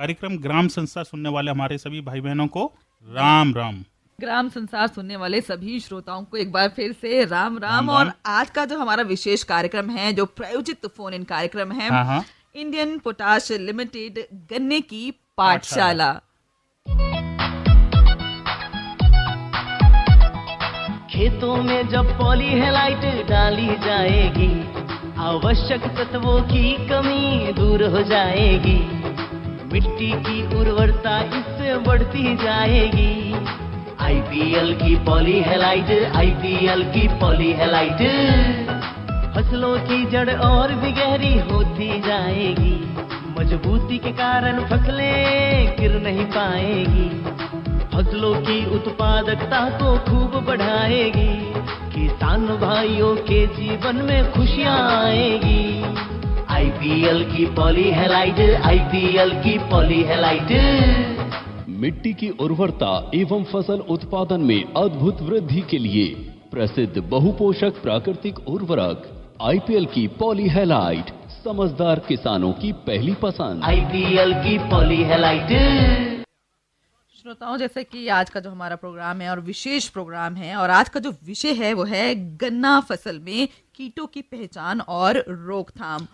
कार्यक्रम ग्राम संसार सुनने वाले हमारे सभी भाई बहनों को राम राम। ग्राम संसार सुनने वाले सभी श्रोताओं को एक बार फिर से राम राम। राम। और आज का जो हमारा विशेष कार्यक्रम है, जो प्रायोजित फोन इन कार्यक्रम है, हाँ। इंडियन पोटाश लिमिटेड गन्ने की पाठशाला। खेतों में जब पॉलीहेलाइट डाली जाएगी, आवश्यक तत्वों की कमी दूर हो जाएगी, मिट्टी की उर्वरता इससे बढ़ती जाएगी। आईपीएल की पॉलीहेलाइट, आईपीएल की पॉलीहेलाइट, फसलों की जड़ और भी गहरी होती जाएगी, मजबूती के कारण फसलें गिर नहीं पाएगी, फसलों की उत्पादकता को खूब बढ़ाएगी, किसान भाइयों के जीवन में खुशियां आएगी। आईपीएल की पॉलीहेलाइट, आईपीएल की पॉलीहेलाइट। मिट्टी की उर्वरता एवं फसल उत्पादन में अद्भुत वृद्धि के लिए प्रसिद्ध बहुपोषक प्राकृतिक उर्वरक आईपीएल की पॉलीहेलाइट, समझदार किसानों की पहली पसंद। आईपीएल की पॉलीहेलाइट। श्रोताओं, जैसे कि आज का जो हमारा प्रोग्राम है और विशेष प्रोग्राम है, और आज का जो विषय है वो है गन्ना फसल में कीटों की पहचान और रोकथाम।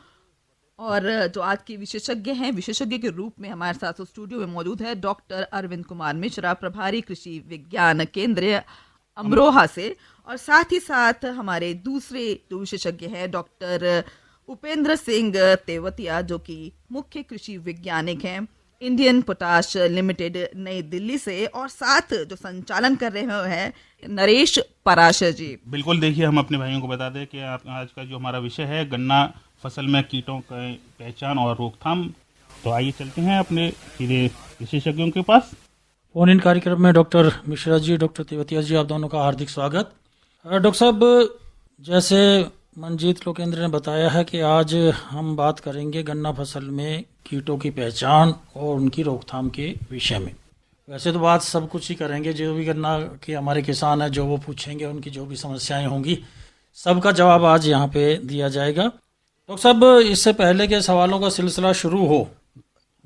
और जो आज के विशेषज्ञ हैं, विशेषज्ञ के रूप में हमारे साथ स्टूडियो में मौजूद है डॉक्टर अरविंद कुमार मिश्रा, प्रभारी कृषि विज्ञान केंद्र अमरोहा से। और साथ ही साथ हमारे दूसरे जो विशेषज्ञ हैं डॉक्टर उपेंद्र सिंह तेवतिया, जो कि मुख्य कृषि वैज्ञानिक हैं इंडियन पोटाश लिमिटेड नई दिल्ली से, और साथ जो संचालन कर रहे हैं नरेश पराशर जी। बिल्कुल, देखिए हम अपने भाइयों को बता दें कि आज का जो हमारा विषय है गन्ना फसल में कीटों की पहचान और रोकथाम। तो आइए चलते हैं अपने सीधे विशेषज्ञों के पास। फोन इन कार्यक्रम में डॉक्टर मिश्रा जी, डॉक्टर तेवतिया जी, आप दोनों का हार्दिक स्वागत। डॉक्टर साहब, जैसे मनजीत लोकेंद्र ने बताया है कि आज हम बात करेंगे गन्ना फसल में कीटों की पहचान और उनकी रोकथाम के विषय में। वैसे तो बात सब कुछ ही करेंगे, जो भी गन्ना के हमारे किसान हैं जो वो पूछेंगे, उनकी जो भी समस्याएं होंगी सबका जवाब आज यहाँ पे दिया जाएगा। डॉक्टर साहब, इससे पहले के सवालों का सिलसिला शुरू हो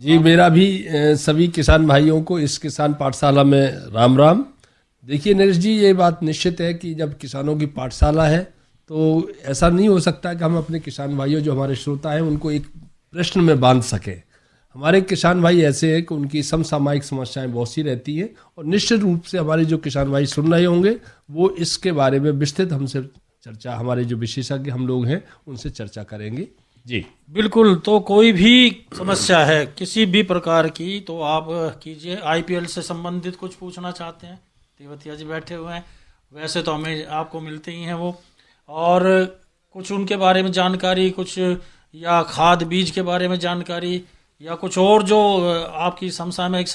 जी, मेरा भी सभी किसान भाइयों को इस किसान पाठशाला में राम राम। देखिए नरेश जी, ये बात निश्चित है कि जब किसानों की पाठशाला है तो ऐसा नहीं हो सकता कि हम अपने किसान भाइयों जो हमारे श्रोता हैं उनको एक प्रश्न में बांध सकें। हमारे किसान भाई ऐसे हैं कि उनकी समसामयिक समस्याएं बहुत सी रहती हैं, और निश्चित रूप से हमारे जो किसान भाई सुन रहे होंगे वो इसके बारे में विस्तृत हमसे चर्चा, हमारे जो विशेषज्ञ हम लोग हैं उनसे चर्चा करेंगे जी। बिल्कुल, तो कोई भी समस्या है किसी भी प्रकार की तो आप कीजिए। आईपीएल से संबंधित कुछ पूछना चाहते हैं, तेवतिया जी बैठे हुए हैं, वैसे तो हमें आपको मिलते ही हैं वो, और कुछ उनके बारे में जानकारी, कुछ या खाद बीज के बारे में जानकारी, या कुछ और जो आपकी समसामयिक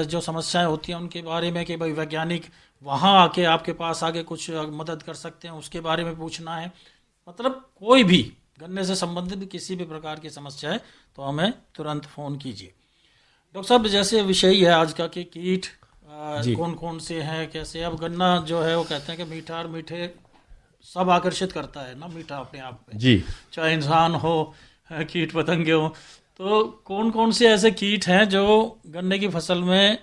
जो समस्याएं होती हैं उनके बारे में कि भाई वैज्ञानिक वहाँ आके आपके पास आके कुछ मदद कर सकते हैं, उसके बारे में पूछना है। मतलब कोई भी गन्ने से संबंधित किसी भी प्रकार की समस्या है तो हमें तुरंत फ़ोन कीजिए। डॉक्टर साहब, जैसे विषय है आज का कि कीट कौन कौन से हैं, कैसे। अब गन्ना जो है वो कहते हैं कि मीठा और मीठे सब आकर्षित करता है ना, मीठा अपने आप में जी, चाहे इंसान हो कीट पतंगे हो। तो कौन कौन से ऐसे कीट हैं जो गन्ने की फसल में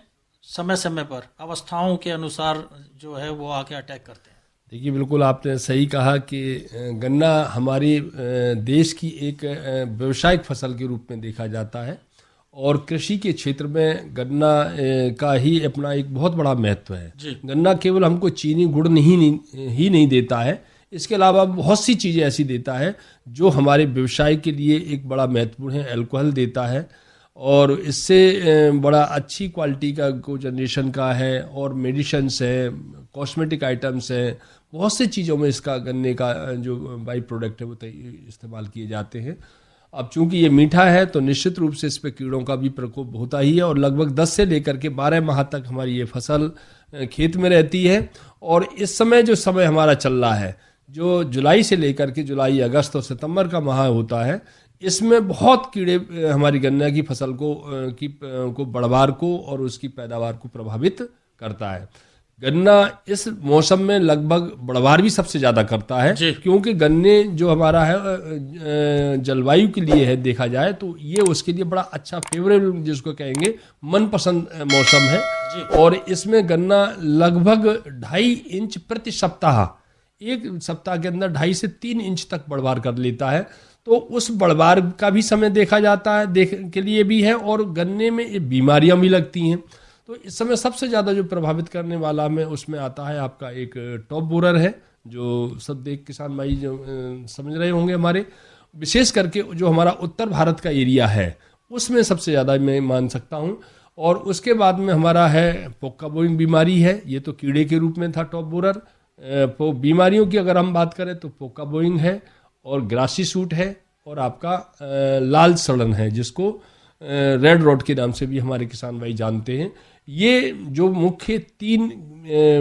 समय समय पर अवस्थाओं के अनुसार जो है वो आके अटैक करते हैं? देखिए बिल्कुल आपने सही कहा कि गन्ना हमारी देश की एक व्यावसायिक फसल के रूप में देखा जाता है, और कृषि के क्षेत्र में गन्ना का ही अपना एक बहुत बड़ा महत्व है। गन्ना केवल हमको चीनी गुड़ नहीं देता है, इसके अलावा बहुत सी चीज़ें ऐसी देता है जो हमारे व्यवसाय के लिए एक बड़ा महत्वपूर्ण है। अल्कोहल देता है, और इससे बड़ा अच्छी क्वालिटी का कोजनरेशन का है, और मेडिसिन्स है, कॉस्मेटिक आइटम्स हैं, बहुत सी चीज़ों में इसका गन्ने का जो बाई प्रोडक्ट है वो इस्तेमाल किए जाते हैं। अब चूंकि ये मीठा है तो निश्चित रूप से इस पर कीड़ों का भी प्रकोप होता ही है, और लगभग 10 से लेकर के 12 माह तक हमारी ये फसल खेत में रहती है। और इस समय जो समय हमारा चल रहा है, जो जुलाई से लेकर के जुलाई, अगस्त और सितंबर का माह होता है, इसमें बहुत कीड़े हमारी गन्ना की फसल को बढ़वार को और उसकी पैदावार को प्रभावित करता है। गन्ना इस मौसम में लगभग बढ़वार भी सबसे ज़्यादा करता है, क्योंकि गन्ने जो हमारा है जलवायु के लिए है, देखा जाए तो ये उसके लिए बड़ा अच्छा फेवरेबल जिसको कहेंगे मनपसंद मौसम है। और इसमें गन्ना लगभग 2.5 इंच प्रति सप्ताह, एक सप्ताह के अंदर 2.5 से 3 इंच तक बढ़वार कर लेता है। तो उस बढ़वार का भी समय देखा जाता है, देख के लिए भी है। और गन्ने में बीमारियां भी लगती हैं। तो इस समय सबसे ज़्यादा जो प्रभावित करने वाला में उसमें आता है आपका एक टॉप बोरर है, जो सब देख किसान भाई जो समझ रहे होंगे हमारे, विशेष करके जो हमारा उत्तर भारत का एरिया है उसमें सबसे ज़्यादा मैं मान सकता हूँ। और उसके बाद में हमारा है पोक्का बोइंग बीमारी है, ये तो कीड़े के रूप में था टॉप बोरर। बीमारियों की अगर हम बात करें तो पोक्का बोइंग है और ग्रासी सूट है और आपका लाल सड़न है, जिसको रेड रॉट के नाम से भी हमारे किसान भाई जानते हैं। ये जो मुख्य 3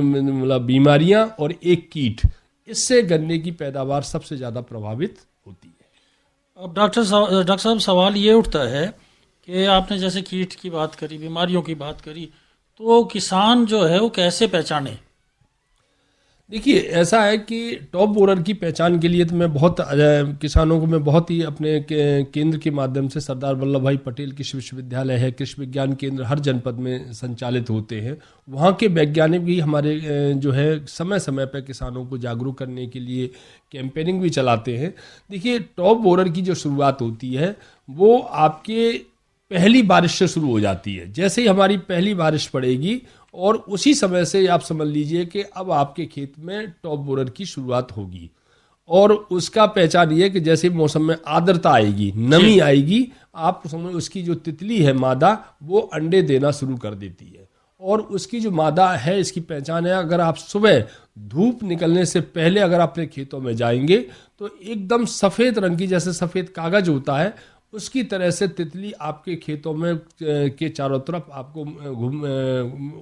मतलब बीमारियां और एक कीट, इससे गन्ने की पैदावार सबसे ज़्यादा प्रभावित होती है। अब डॉक्टर साहब सवाल ये उठता है कि आपने जैसे कीट की बात करी, बीमारियों की बात करी, तो किसान जो है वो कैसे पहचाने? देखिए, ऐसा है कि टॉप बोरर की पहचान के लिए तो मैं बहुत किसानों को मैं बहुत ही अपने केंद्र के माध्यम से, सरदार वल्लभ भाई पटेल कृषि विश्वविद्यालय है, कृषि विज्ञान केंद्र हर जनपद में संचालित होते हैं, वहाँ के वैज्ञानिक भी हमारे जो है समय समय पर किसानों को जागरूक करने के लिए कैंपेनिंग भी चलाते हैं। देखिए, टॉप बोरर की जो शुरुआत होती है वो आपके पहली बारिश से शुरू हो जाती है। जैसे ही हमारी पहली बारिश पड़ेगी और उसी समय से आप समझ लीजिए कि अब आपके खेत में टॉप बोरर की शुरुआत होगी। और उसका पहचान ये कि जैसे मौसम में आर्द्रता आएगी, नमी आएगी, आप समझ उसकी जो तितली है मादा, वो अंडे देना शुरू कर देती है। और उसकी जो मादा है, इसकी पहचान है, अगर आप सुबह धूप निकलने से पहले अगर अपने खेतों में जाएंगे तो एकदम सफ़ेद रंग की, जैसे सफ़ेद कागज होता है उसकी तरह से तितली आपके खेतों में के चारों तरफ आपको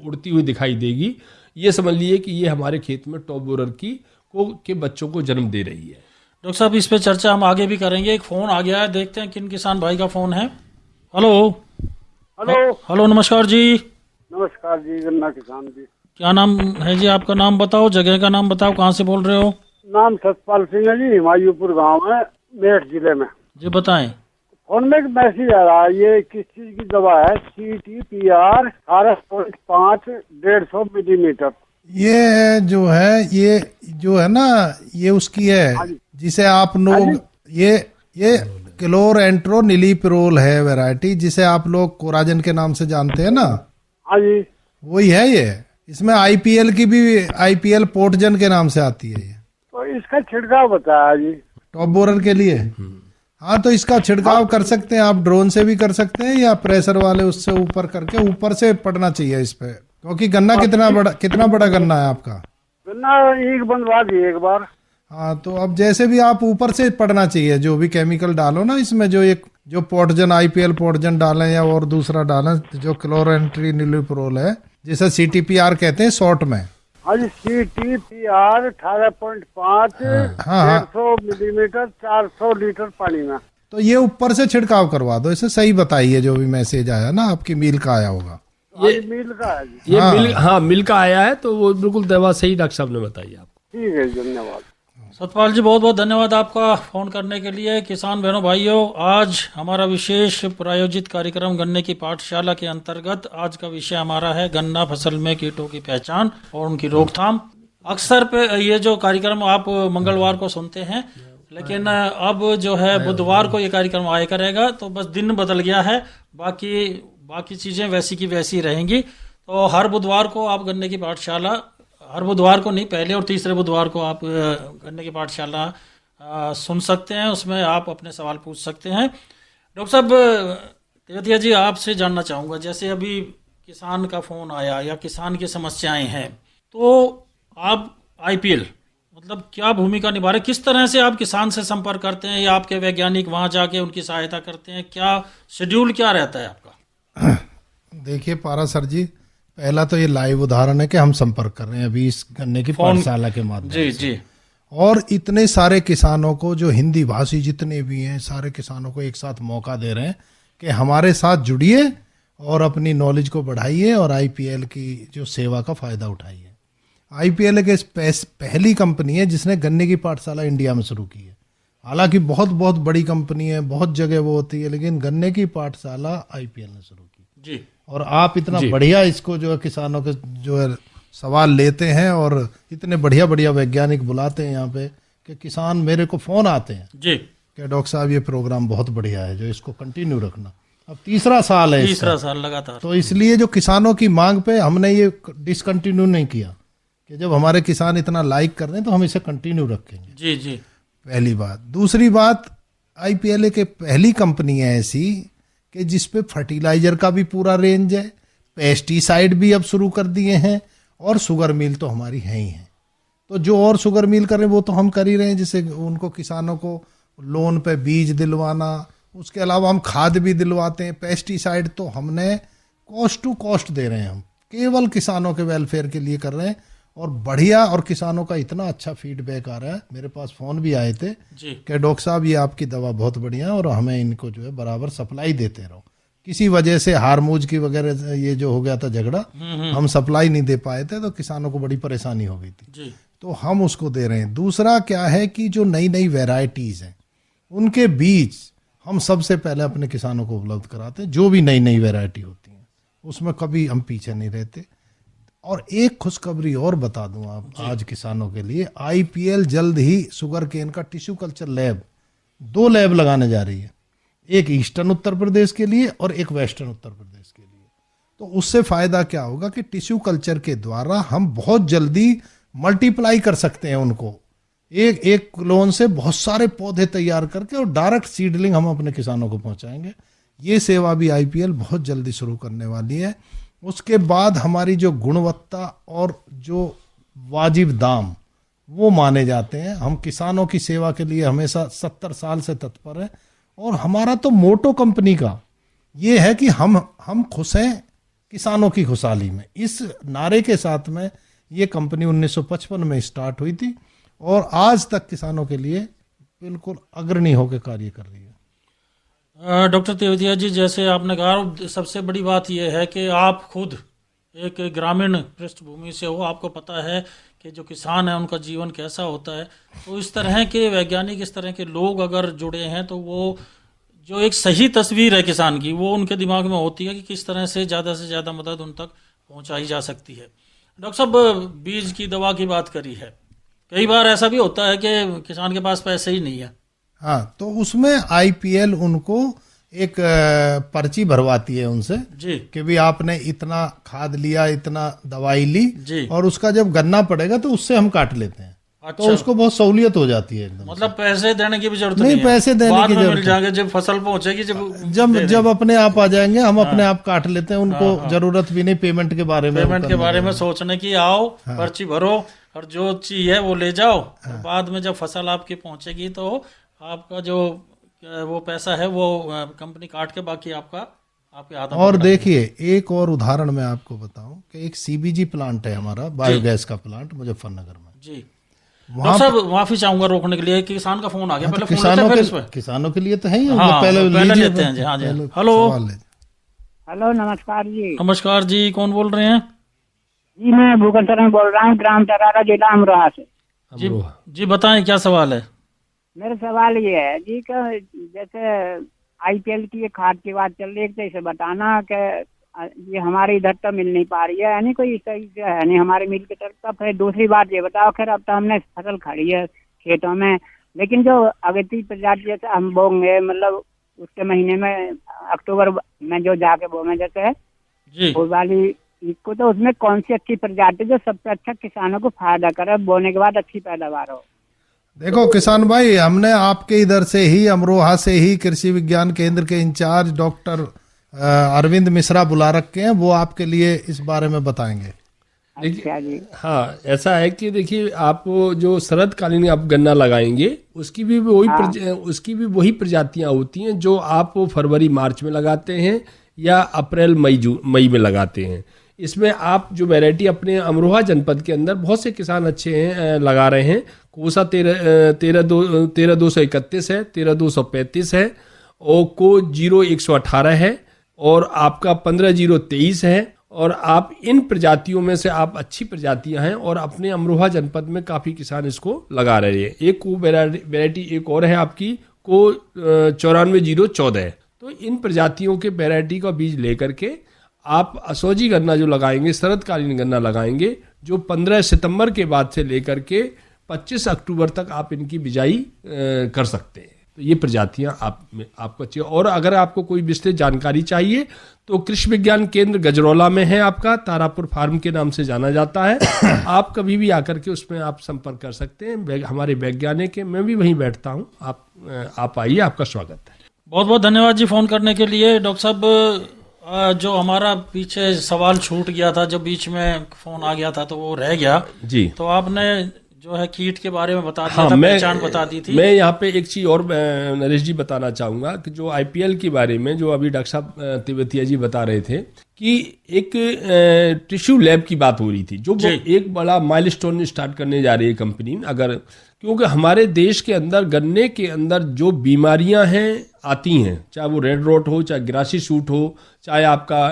उड़ती हुई दिखाई देगी। ये समझ लीजिए कि ये हमारे खेत में टॉप बोरर के बच्चों को जन्म दे रही है। डॉक्टर साहब, इस पे चर्चा हम आगे भी करेंगे। एक फ़ोन आ गया है, देखते हैं किन किसान भाई का फ़ोन है। हेलो हेलो, नमस्कार जी। नमस्कार जी, गन्ना किसान जी। क्या नाम है जी आपका? नाम बताओ, जगह का नाम बताओ, कहाँ से बोल रहे हो? नाम सतपाल सिंह है जी, हिमायूपुर गांव है, मेरठ जिले में। जी बताएं। फोन में एक मैसेज आ रहा है, ये किस चीज की दवा है? CTPR 18.5 150 millimetre. ये जो है ना, ये उसकी है जिसे आप लोग ये क्लोरेंट्रोनिलीप्रोल है वैरायटी, जिसे आप लोग कोराजन के नाम से जानते हैं ना। हाँ जी, वही है ये। इसमें IPL की भी, IPL पोर्टजन के नाम से आती है ये। तो इसका छिड़काव बताया जी टॉप बोरर के लिए। हाँ, तो इसका छिड़काव कर सकते हैं आप, ड्रोन से भी कर सकते हैं या प्रेशर वाले उससे ऊपर करके, ऊपर से पड़ना चाहिए इस पे, क्योंकि गन्ना कितना बड़ा गन्ना है आपका? गन्ना एक बंदवा दी एक बार। हाँ, तो अब जैसे भी आप ऊपर से पड़ना चाहिए, जो भी केमिकल डालो ना इसमें, जो पोर्टजन IPL पोर्टजन डालें या और दूसरा डालें, जो क्लोरेंट्रोनिलीप्रोल है, जिसे CTPR कहते हैं शॉर्ट में। हाँ जी, CTPR 18.5 150 मिलीमीटर 400 लीटर पानी में। तो ये ऊपर से छिड़काव करवा दो, इसे सही बताइए जो भी मैसेज आया ना, आपकी मील का आया होगा। ये मिल का है जी? ये मिल का आया है, तो वो बिल्कुल दवा सही डॉक्टर साहब ने बताई आपको। ठीक है, धन्यवाद। सतपाल जी, बहुत बहुत धन्यवाद आपका फ़ोन करने के लिए। किसान बहनों भाइयों, आज हमारा विशेष प्रायोजित कार्यक्रम गन्ने की पाठशाला के अंतर्गत आज का विषय हमारा है गन्ना फसल में कीटों की पहचान और उनकी रोकथाम। अक्सर पे ये जो कार्यक्रम आप मंगलवार को सुनते हैं, लेकिन अब जो है बुधवार को ये कार्यक्रम आया करेगा, तो बस दिन बदल गया है, बाकी चीज़ें वैसी की वैसी रहेंगी। तो हर बुधवार को आप गन्ने की पाठशाला, हर बुधवार को नहीं, पहले और तीसरे बुधवार को आप गन्ने की पाठशाला सुन सकते हैं, उसमें आप अपने सवाल पूछ सकते हैं। डॉक्टर साहब तेवतिया जी, आपसे जानना चाहूँगा, जैसे अभी किसान का फ़ोन आया या किसान की समस्याएं हैं, तो आप IPL मतलब क्या भूमिका निभा रहे, किस तरह से आप किसान से संपर्क करते हैं या आपके वैज्ञानिक वहाँ जाके उनकी सहायता करते हैं, क्या शेड्यूल क्या रहता है आपका? देखिए पारा सर जी, पहला तो ये लाइव उदाहरण है कि हम संपर्क कर रहे हैं अभी इस गन्ने की पाठशाला के माध्यम से। और इतने सारे किसानों को, जो हिंदी भाषी जितने भी हैं, सारे किसानों को एक साथ मौका दे रहे हैं कि हमारे साथ जुड़िए और अपनी नॉलेज को बढ़ाइए और IPL की जो सेवा का फायदा उठाइए। आईपीएल एक पहली कंपनी है जिसने गन्ने की पाठशाला इंडिया में शुरू की है। हालांकि बहुत बहुत बड़ी कंपनी है, बहुत जगह वो होती है, लेकिन गन्ने की पाठशाला आईपीएल ने शुरू की जी। और आप इतना बढ़िया इसको जो है किसानों के जो है सवाल लेते हैं और इतने बढ़िया बढ़िया वैज्ञानिक बुलाते हैं यहाँ पे कि किसान मेरे को फोन आते हैं जी कि डॉक्टर साहब ये प्रोग्राम बहुत बढ़िया है, जो इसको कंटिन्यू रखना। अब तीसरा साल है, तीसरा साल लगातार। तो इसलिए जो किसानों की मांग पे हमने ये डिसकंटिन्यू नहीं किया कि जब हमारे किसान इतना लाइक कर रहे हैं तो हम इसे कंटिन्यू रखेंगे। जी जी, पहली बात। दूसरी बात, आईपीएल एक पहली कंपनी है ऐसी कि जिसपे फर्टिलाइजर का भी पूरा रेंज है, पेस्टिसाइड भी अब शुरू कर दिए हैं और शुगर मिल तो हमारी है ही है। तो जो और शुगर मिल कर रहे हैं वो तो हम कर ही रहे हैं, जिससे उनको किसानों को लोन पे बीज दिलवाना, उसके अलावा हम खाद भी दिलवाते हैं। पेस्टिसाइड तो हमने कॉस्ट टू कॉस्ट दे रहे हैं, हम केवल किसानों के वेलफेयर के लिए कर रहे हैं और बढ़िया। और किसानों का इतना अच्छा फीडबैक आ रहा है, मेरे पास फोन भी आए थे कि डॉक्टर साहब ये आपकी दवा बहुत बढ़िया है और हमें इनको जो है बराबर सप्लाई देते रहो। किसी वजह से हारमोज की वगैरह ये जो हो गया था झगड़ा, हम सप्लाई नहीं दे पाए थे तो किसानों को बड़ी परेशानी हो गई थी जी। तो हम उसको दे रहे हैं। दूसरा क्या है कि जो नई नई वेराइटीज हैं उनके बीज हम सबसे पहले अपने किसानों को उपलब्ध कराते हैं। जो भी नई नई वेराइटी होती है उसमें कभी हम पीछे नहीं रहते। और एक खुशखबरी और बता दूं आप आज किसानों के लिए, आईपीएल जल्द ही शुगर केन का टिश्यू कल्चर लैब, 2 लैब लगाने जा रही है, एक ईस्टर्न उत्तर प्रदेश के लिए और एक वेस्टर्न उत्तर प्रदेश के लिए। तो उससे फायदा क्या होगा कि टिश्यू कल्चर के द्वारा हम बहुत जल्दी मल्टीप्लाई कर सकते हैं उनको, एक क्लोन से बहुत सारे पौधे तैयार करके और डायरेक्ट सीडलिंग हम अपने किसानों को पहुंचाएंगे। ये सेवा भी आईपीएल बहुत जल्दी शुरू करने वाली है। उसके बाद हमारी जो गुणवत्ता और जो वाजिब दाम वो माने जाते हैं। हम किसानों की सेवा के लिए हमेशा 70 साल से तत्पर हैं और हमारा तो मोटो कंपनी का ये है कि हम खुश हैं किसानों की खुशहाली में। इस नारे के साथ में ये कंपनी 1955 में स्टार्ट हुई थी और आज तक किसानों के लिए बिल्कुल अग्रणी होकर कार्य कर रही है। डॉक्टर तेवतिया जी, जैसे आपने कहा, सबसे बड़ी बात यह है कि आप खुद एक ग्रामीण पृष्ठभूमि से हो, आपको पता है कि जो किसान है उनका जीवन कैसा होता है। तो इस तरह के वैज्ञानिक, इस तरह के लोग अगर जुड़े हैं तो वो जो एक सही तस्वीर है किसान की वो उनके दिमाग में होती है कि किस तरह से ज़्यादा मदद उन तक पहुंचाई जा सकती है। डॉक्टर साहब, बीज की दवा की बात करी है, कई बार ऐसा भी होता है कि किसान के पास पैसे ही नहीं है। हाँ, तो उसमें आईपीएल उनको एक पर्ची भरवाती है उनसे जी कि भी आपने इतना खाद लिया, इतना दवाई ली जी, और उसका जब गन्ना पड़ेगा तो उससे हम काट लेते हैं। अच्छा। तो उसको बहुत सहूलियत हो जाती है एकदम। मतलब पैसे देने की भी जरूरत नहीं, पैसे देने की जरूरत मिल जाएंगे जब फसल पहुंचेगी, जब अपने आप आ जाएंगे हम अपने आप काट लेते हैं। उनको जरूरत भी नहीं पेमेंट के बारे में सोचने की। आओ पर्ची भरो और जो चीज है वो ले जाओ, बाद में जब फसल आपकी पहुंचेगी तो आपका जो वो पैसा है वो कंपनी काट के बाकी आपके हाथ में। और देखिए, एक और उदाहरण मैं आपको बताऊं कि एक सीबीजी प्लांट है हमारा, बायोगैस का प्लांट मुजफ्फरनगर में जी। डॉक्टर साहब, माफी चाहूंगा रोकने के लिए, किसान का फोन आ गया। पहले किसानों के लिए तो है ही। पहले लेते हैं जी। हाँ जी, हेलो हेलो, नमस्कार जी। नमस्कार जी, कौन बोल रहे हैं? जी, मैं भूखन शरण बोल रहा हूँ, ग्राम टरारा, जिला अमरोहा से। जी बताएं, क्या सवाल है? मेरा सवाल ये है जी कि जैसे आईपीएल की ये खाद की बात चल रही है, तो इसे बताना कि ये हमारे इधर तो मिल नहीं पा रही है, यानी कोई सही से है नहीं हमारे मिल की तरफ का। फिर दूसरी बात ये बताओ, खैर अब तो हमने फसल खड़ी है खेतों में, लेकिन जो अगेती प्रजाति जैसे हम बोंगे, मतलब उसके महीने में अक्टूबर में जो जाके बोंगे जैसे वो वाली इसको, तो उसमें कौन सी अच्छी प्रजाति जो सबसे अच्छा किसानों को फायदा करे, बोने के बाद अच्छी पैदावार हो? देखो किसान भाई, हमने आपके इधर से ही, अमरोहा से ही कृषि विज्ञान केंद्र के इंचार्ज डॉक्टर अरविंद मिश्रा बुला रखे हैं, वो आपके लिए इस बारे में बताएंगे। अच्छा जी। हाँ, ऐसा है कि देखिए, आप जो शरदकालीन आप गन्ना लगाएंगे उसकी भी वही प्रजातियां होती हैं जो आप फरवरी मार्च में लगाते हैं या अप्रैल मई में लगाते हैं। इसमें आप जो वैरायटी अपने अमरोहा जनपद के अंदर बहुत से किसान अच्छे हैं लगा रहे हैं, कोसा 13,231 है, 13,235 है, ओको 0118 है और आपका 15,023 है और आप इन प्रजातियों में से आप अच्छी प्रजातियां हैं और अपने अमरोहा जनपद में काफ़ी किसान इसको लगा रहे हैं। एक को वैरायटी एक और है आपकी को 94-014। तो इन प्रजातियों के वैरायटी का बीज लेकर के आप असोजी गन्ना जो लगाएंगे, शरदकालीन गन्ना लगाएंगे, जो 15 सितंबर के बाद से लेकर के 25 अक्टूबर तक आप इनकी बिजाई कर सकते हैं। तो ये प्रजातियां आपको अच्छी। और अगर आपको कोई विस्तृत जानकारी चाहिए तो कृषि विज्ञान केंद्र गजरौला में है आपका, तारापुर फार्म के नाम से जाना जाता है। आप कभी भी आकर के उसमें आप संपर्क कर सकते हैं। हमारे वैज्ञानिक हैं, मैं भी वहीं बैठता हूँ। आप आइए, आपका स्वागत है। बहुत बहुत धन्यवाद जी फ़ोन करने के लिए। डॉक्टर साहब, जो हमारा पीछे सवाल छूट गया था, जब बीच में फ़ोन आ गया था तो वो रह गया जी। तो आपने जो है कीट के बारे में बता दिया था, पहचान बता दी थी। मैं यहाँ पे एक चीज़ और नरेश जी बताना चाहूँगा कि जो IPL के बारे में जो अभी डॉक्टर साहब तिब्बतिया जी बता रहे थे कि एक टिश्यू लैब की बात हो रही थी, जो एक बड़ा माइलस्टोन स्टार्ट करने जा रही है कंपनी। अगर क्योंकि हमारे देश के अंदर गन्ने के अंदर जो बीमारियां हैं आती हैं, चाहे वो रेड रोट हो, चाहे ग्रासी सूट हो, चाहे आपका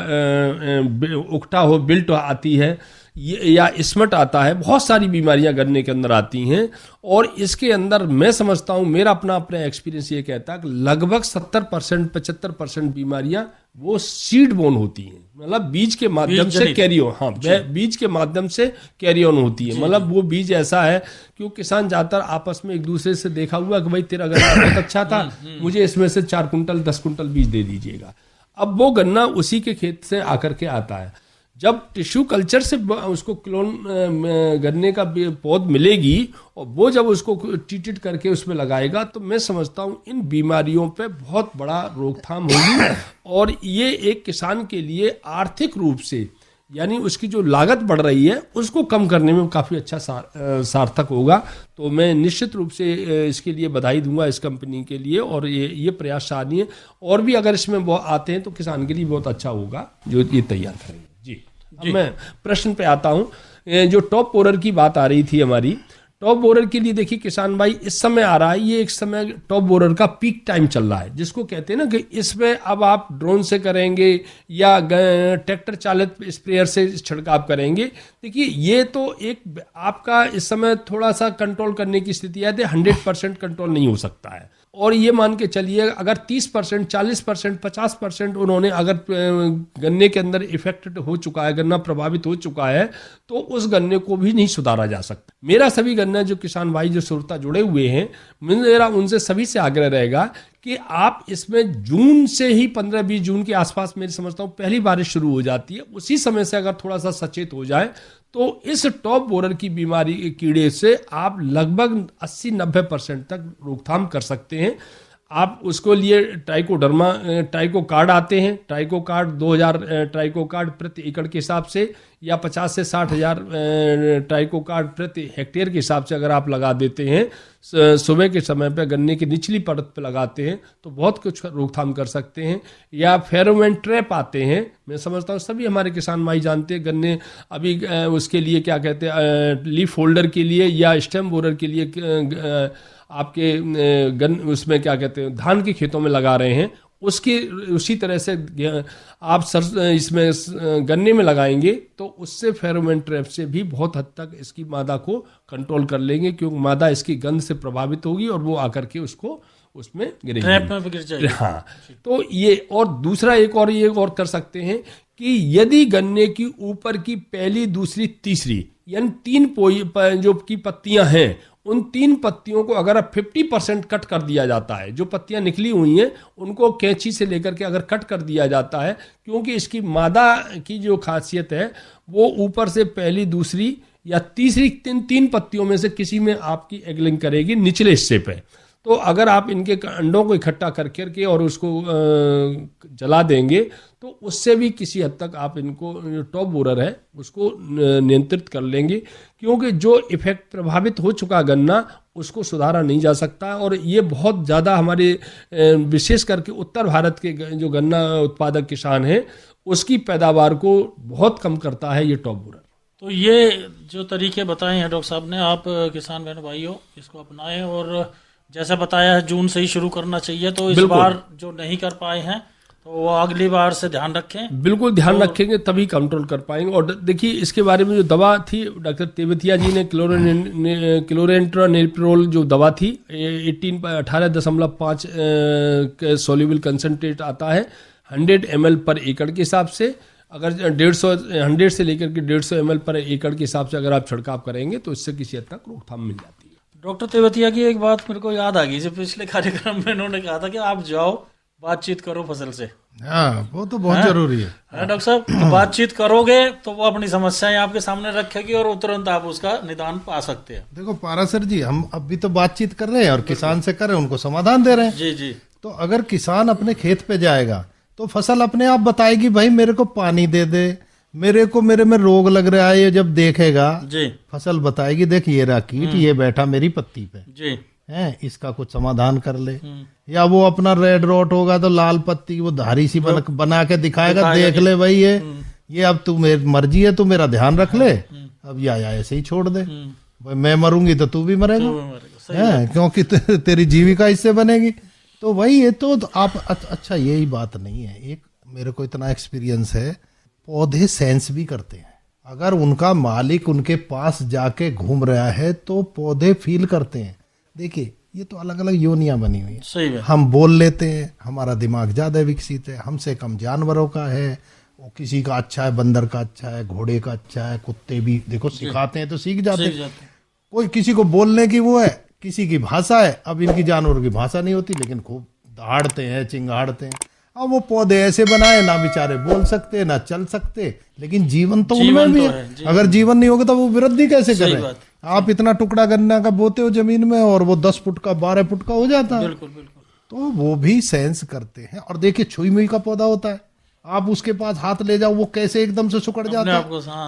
उकटा हो, बिल्ट आती है या स्मट आता है, बहुत सारी बीमारियां गन्ने के अंदर आती हैं। और इसके अंदर मैं समझता हूं, मेरा अपना एक्सपीरियंस ये कहता है कि लगभग 70% 75% बीमारियां वो सीड बोन होती हैं, मतलब बीज के माध्यम से कैरी ऑन। हाँ, बीज के माध्यम से कैरी ऑन होती है। मतलब वो बीज ऐसा है कि किसान ज्यादातर आपस में एक दूसरे से देखा हुआ कि भाई तेरा गन्ना बहुत अच्छा था, मुझे इसमें से 4 कुंटल 10 कुंटल बीज दे दीजिएगा। अब वो गन्ना उसी के खेत से आकर के आता है। जब टिश्यू कल्चर से उसको क्लोन गन्ने का पौध मिलेगी और वो जब उसको ट्रीटेड करके उसमें लगाएगा, तो मैं समझता हूँ इन बीमारियों पे बहुत बड़ा रोकथाम होगी। और ये एक किसान के लिए आर्थिक रूप से, यानी उसकी जो लागत बढ़ रही है उसको कम करने में काफ़ी अच्छा सार्थक होगा। तो मैं निश्चित रूप से इसके लिए बधाई दूंगा इस कंपनी के लिए, और ये प्रयास सराहनीय। और भी अगर इसमें वो आते हैं तो किसान के लिए बहुत अच्छा होगा जो ये तैयार करेंगे। अब मैं प्रश्न पे आता हूं। जो टॉप बोरर की बात आ रही थी हमारी, टॉप बोरर के लिए देखिए किसान भाई, इस समय आ रहा है, ये एक समय टॉप बोरर का पीक टाइम चल रहा है, जिसको कहते हैं ना कि इसमें अब आप ड्रोन से करेंगे या ट्रैक्टर चालित स्प्रेयर से छिड़काव करेंगे। देखिए ये तो एक आपका इस समय थोड़ा सा कंट्रोल करने की स्थिति है, 100% कंट्रोल नहीं हो सकता है। और ये मान के चलिए अगर 30%, 40%, 50% उन्होंने अगर गन्ने के अंदर इफेक्टेड हो चुका है, गन्ना प्रभावित हो चुका है, तो उस गन्ने को भी नहीं सुधारा जा सकता। मेरा सभी गन्ना जो किसान भाई जो श्रोता जुड़े हुए हैं, मेरा उनसे सभी से आग्रह रहेगा कि आप इसमें जून से ही 15-20 जून के आसपास मेरी समझता हूँ पहली बारिश शुरू हो जाती है, उसी समय से अगर थोड़ा सा सचेत हो जाए तो इस टॉप बोरर की बीमारी कीड़े से आप लगभग 80-90% तक रोकथाम कर सकते हैं। आप उसको लिए ट्राइको कार्ड आते हैं, ट्राइको कार्ड 2000 ट्राइको कार्ड प्रति एकड़ के हिसाब से या 50 से 60 हज़ार ट्राइको कार्ड प्रति हेक्टेयर के हिसाब से अगर आप लगा देते हैं, सुबह के समय पे गन्ने की निचली परत पे लगाते हैं तो बहुत कुछ रोकथाम कर सकते हैं। या फेरोमोन ट्रैप आते हैं, मैं समझता हूँ सभी हमारे किसान भाई जानते हैं, गन्ने अभी उसके लिए क्या कहते हैं, लीफ होल्डर के लिए या स्टेम बोरर के लिए आपके उसमें क्या कहते हैं धान के खेतों में लगा रहे हैं, उसी तरह से आप इसमें गन्ने में लगाएंगे तो उससे फेरोमोन ट्रैप से भी बहुत हद तक इसकी मादा को कंट्रोल कर लेंगे, क्योंकि मादा इसकी गंध से प्रभावित होगी और वो आकर के उसको उसमें गिरेगी। हाँ, तो ये और दूसरा एक और कर सकते हैं कि यदि गन्ने की ऊपर की पहली, दूसरी, तीसरी यानी 3 जो की पत्तियां हैं, उन 3 पत्तियों को अगर 50% कट कर दिया जाता है, जो पत्तियां निकली हुई हैं उनको कैंची से लेकर के अगर कट कर दिया जाता है, क्योंकि इसकी मादा की जो खासियत है वो ऊपर से पहली, दूसरी या तीसरी 3 पत्तियों में से किसी में आपकी एगलिंग करेगी निचले हिस्से पे। तो अगर आप इनके अंडों को इकट्ठा करके और उसको जला देंगे तो उससे भी किसी हद तक आप इनको टॉप बोरर है उसको नियंत्रित कर लेंगे, क्योंकि जो इफेक्ट प्रभावित हो चुका गन्ना उसको सुधारा नहीं जा सकता है। और ये बहुत ज़्यादा हमारे विशेष करके उत्तर भारत के जो गन्ना उत्पादक किसान हैं उसकी पैदावार को बहुत कम करता है ये टॉप बोरर। तो ये जो तरीके बताए हैं डॉक्टर साहब ने, आप किसान बहनों भाइयों इसको अपनाएं और जैसा बताया है जून से ही शुरू करना चाहिए। तो इस बार जो नहीं कर पाए हैं तो वो अगली बार से ध्यान रखें। बिल्कुल ध्यान रखेंगे तभी कंट्रोल कर पाएंगे। और देखिए इसके बारे में जो दवा थी डॉक्टर तेवतिया जी ने क्लोरेंट्रानिलिप्रोल जो दवा थी 18.5 सोल्यूबल कंसंट्रेट आता है 100 ml पर एकड़ के हिसाब से। अगर 100 से लेकर के 150 ml पर एकड़ के हिसाब से अगर आप छिड़काव करेंगे तो इससे किसी हद तक रोकथाम मिल जाती है। डॉक्टर तेवतिया की एक बात मेरे को याद आ गई, जब पिछले कार्यक्रम में इन्होंने कहा था कि आप जाओ बातचीत करो फसल से। हाँ, वो तो बहुत जरूरी है। डॉक्टर साहब, तो बातचीत करोगे तो वो अपनी समस्याएं आपके सामने रखेगी और तुरंत आप उसका निदान पा सकते हैं। देखो पारासर जी, हम अभी तो बातचीत कर रहे हैं और किसान से कर रहे हैं, उनको समाधान दे रहे हैं। जी जी। तो अगर किसान अपने खेत पे जाएगा तो फसल अपने आप बताएगी भाई मेरे को पानी दे दे, मेरे में रोग लग रहा है। ये जब देखेगा जी, फसल बताएगी देख ये रहा कीट, ये बैठा मेरी पत्ती पे जी है, इसका कुछ समाधान कर ले। या वो अपना रेड रॉट होगा तो लाल पत्ती वो धारी सी बना के दिखाएगा, देख ले भाई ये अब तू मेरी मर्जी है, तू मेरा ध्यान रख ले, अब या ऐसे ही छोड़ दे, भाई मैं मरूंगी तो तू भी मरेगा, क्योंकि तेरी जीविका इससे बनेगी। तो भाई ये तो आप अच्छा यही बात नहीं है। एक मेरे को इतना एक्सपीरियंस है, पौधे सेंस भी करते हैं। अगर उनका मालिक उनके पास जाके घूम रहा है तो पौधे फील करते हैं। देखिए ये तो अलग अलग योनियां बनी हुई है, सही है। हम बोल लेते हैं, हमारा दिमाग ज्यादा विकसित है, हमसे कम जानवरों का है। वो किसी का अच्छा है, बंदर का अच्छा है, घोड़े का अच्छा है, कुत्ते भी देखो सिखाते हैं तो सीख जाते हैं। कोई किसी को बोलने की वो है, किसी की भाषा है। अब इनकी जानवरों की भाषा नहीं होती लेकिन खूब दहाड़ते हैं, चिंगाड़ते हैं। अब वो पौधे ऐसे बनाए ना बेचारे बोल सकते ना चल सकते, लेकिन जीवन तो उनमें भी है। अगर जीवन नहीं होगा तो वो वृद्धि कैसे करें? आप इतना टुकड़ा गन्ना का बोते हो जमीन में और वो 10 फुट का 12 फुट का हो जाता है। बिल्कुल बिल्कुल। तो वो भी सेंस करते हैं। और देखिए छुई मुई का पौधा होता है, आप उसके पास हाथ ले जाओ वो कैसे एकदम से सुकड़ जाता है।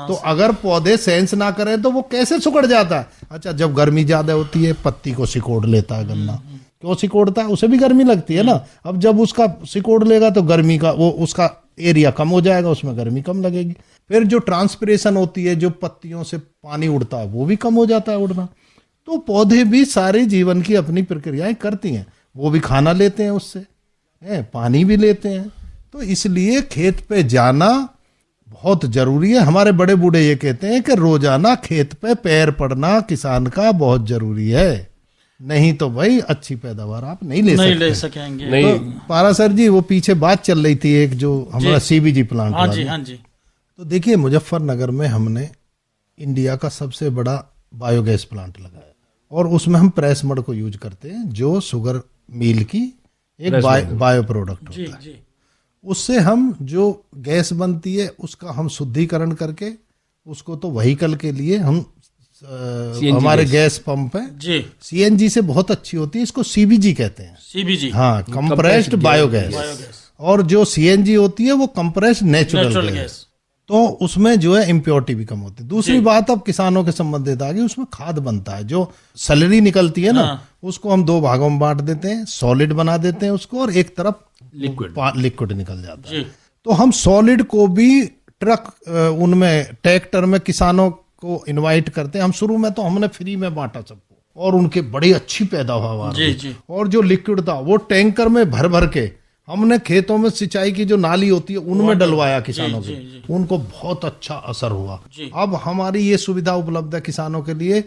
तो अगर पौधे सेंस ना करें तो वो कैसे सुकड़ जाता है। अच्छा, जब गर्मी ज्यादा होती है पत्ती को सिकोड़ लेता है गन्ना। क्यों सिकोड़ता है? उसे भी गर्मी लगती है ना। अब जब उसका सिकोड़ लेगा तो गर्मी का वो उसका एरिया कम हो जाएगा, उसमें गर्मी कम लगेगी। फिर जो ट्रांसपिरेशन होती है, जो पत्तियों से पानी उड़ता है, वो भी कम हो जाता है उड़ना। तो पौधे भी सारे जीवन की अपनी प्रक्रियाएं करती हैं। वो भी खाना लेते हैं उससे, पानी भी लेते हैं। तो इसलिए खेत पे जाना बहुत जरूरी है। हमारे बड़े बूढ़े ये कहते हैं कि रोजाना खेत पे पैर पड़ना किसान का बहुत जरूरी है, नहीं तो भाई अच्छी पैदावार आप नहीं ले सकेंगे। नहीं। तो पारा सर जी, वो पीछे बात चल रही थी एक जो हमारा सीबीजी प्लांट। हाँ जी, हाँ जी। तो देखिए मुजफ्फरनगर में हमने इंडिया का सबसे बड़ा बायोगैस प्लांट लगाया और उसमें हम प्रेस मड को यूज करते हैं, जो शुगर मिल की एक बायो प्रोडक्ट होता है। उससे हम जो गैस बनती है उसका हम शुद्धिकरण करके उसको तो व्हीकल के लिए हम हमारे गैस पंप है जी, सीएनजी से बहुत अच्छी होती है। इसको सीबीजी कहते हैं। सीबीजी, हाँ, कंप्रेस्ड बायोगैस। और जो सीएनजी होती है वो कंप्रेस्ड नेचुरल गैस। तो उसमें जो है इम्प्योरिटी भी कम होती है। दूसरी बात अब किसानों के संबंधित आ गई, उसमें खाद बनता है। जो सैलरी निकलती है ना, उसको हम 2 भागों में बांट देते हैं, सॉलिड बना देते हैं उसको, और एक तरफ लिक्विड निकल जाता है। तो हम सॉलिड को भी ट्रक उनमें ट्रैक्टर में किसानों को इनवाइट करते हैं। हम शुरू में तो हमने फ्री में बांटा सबको और उनके बड़ी अच्छी पैदावार। और जो लिक्विड था वो टैंकर में भर भर के हमने खेतों में सिंचाई की जो नाली होती है उनमें डलवाया किसानों के। उनको बहुत अच्छा असर हुआ। अब हमारी ये सुविधा उपलब्ध है किसानों के लिए।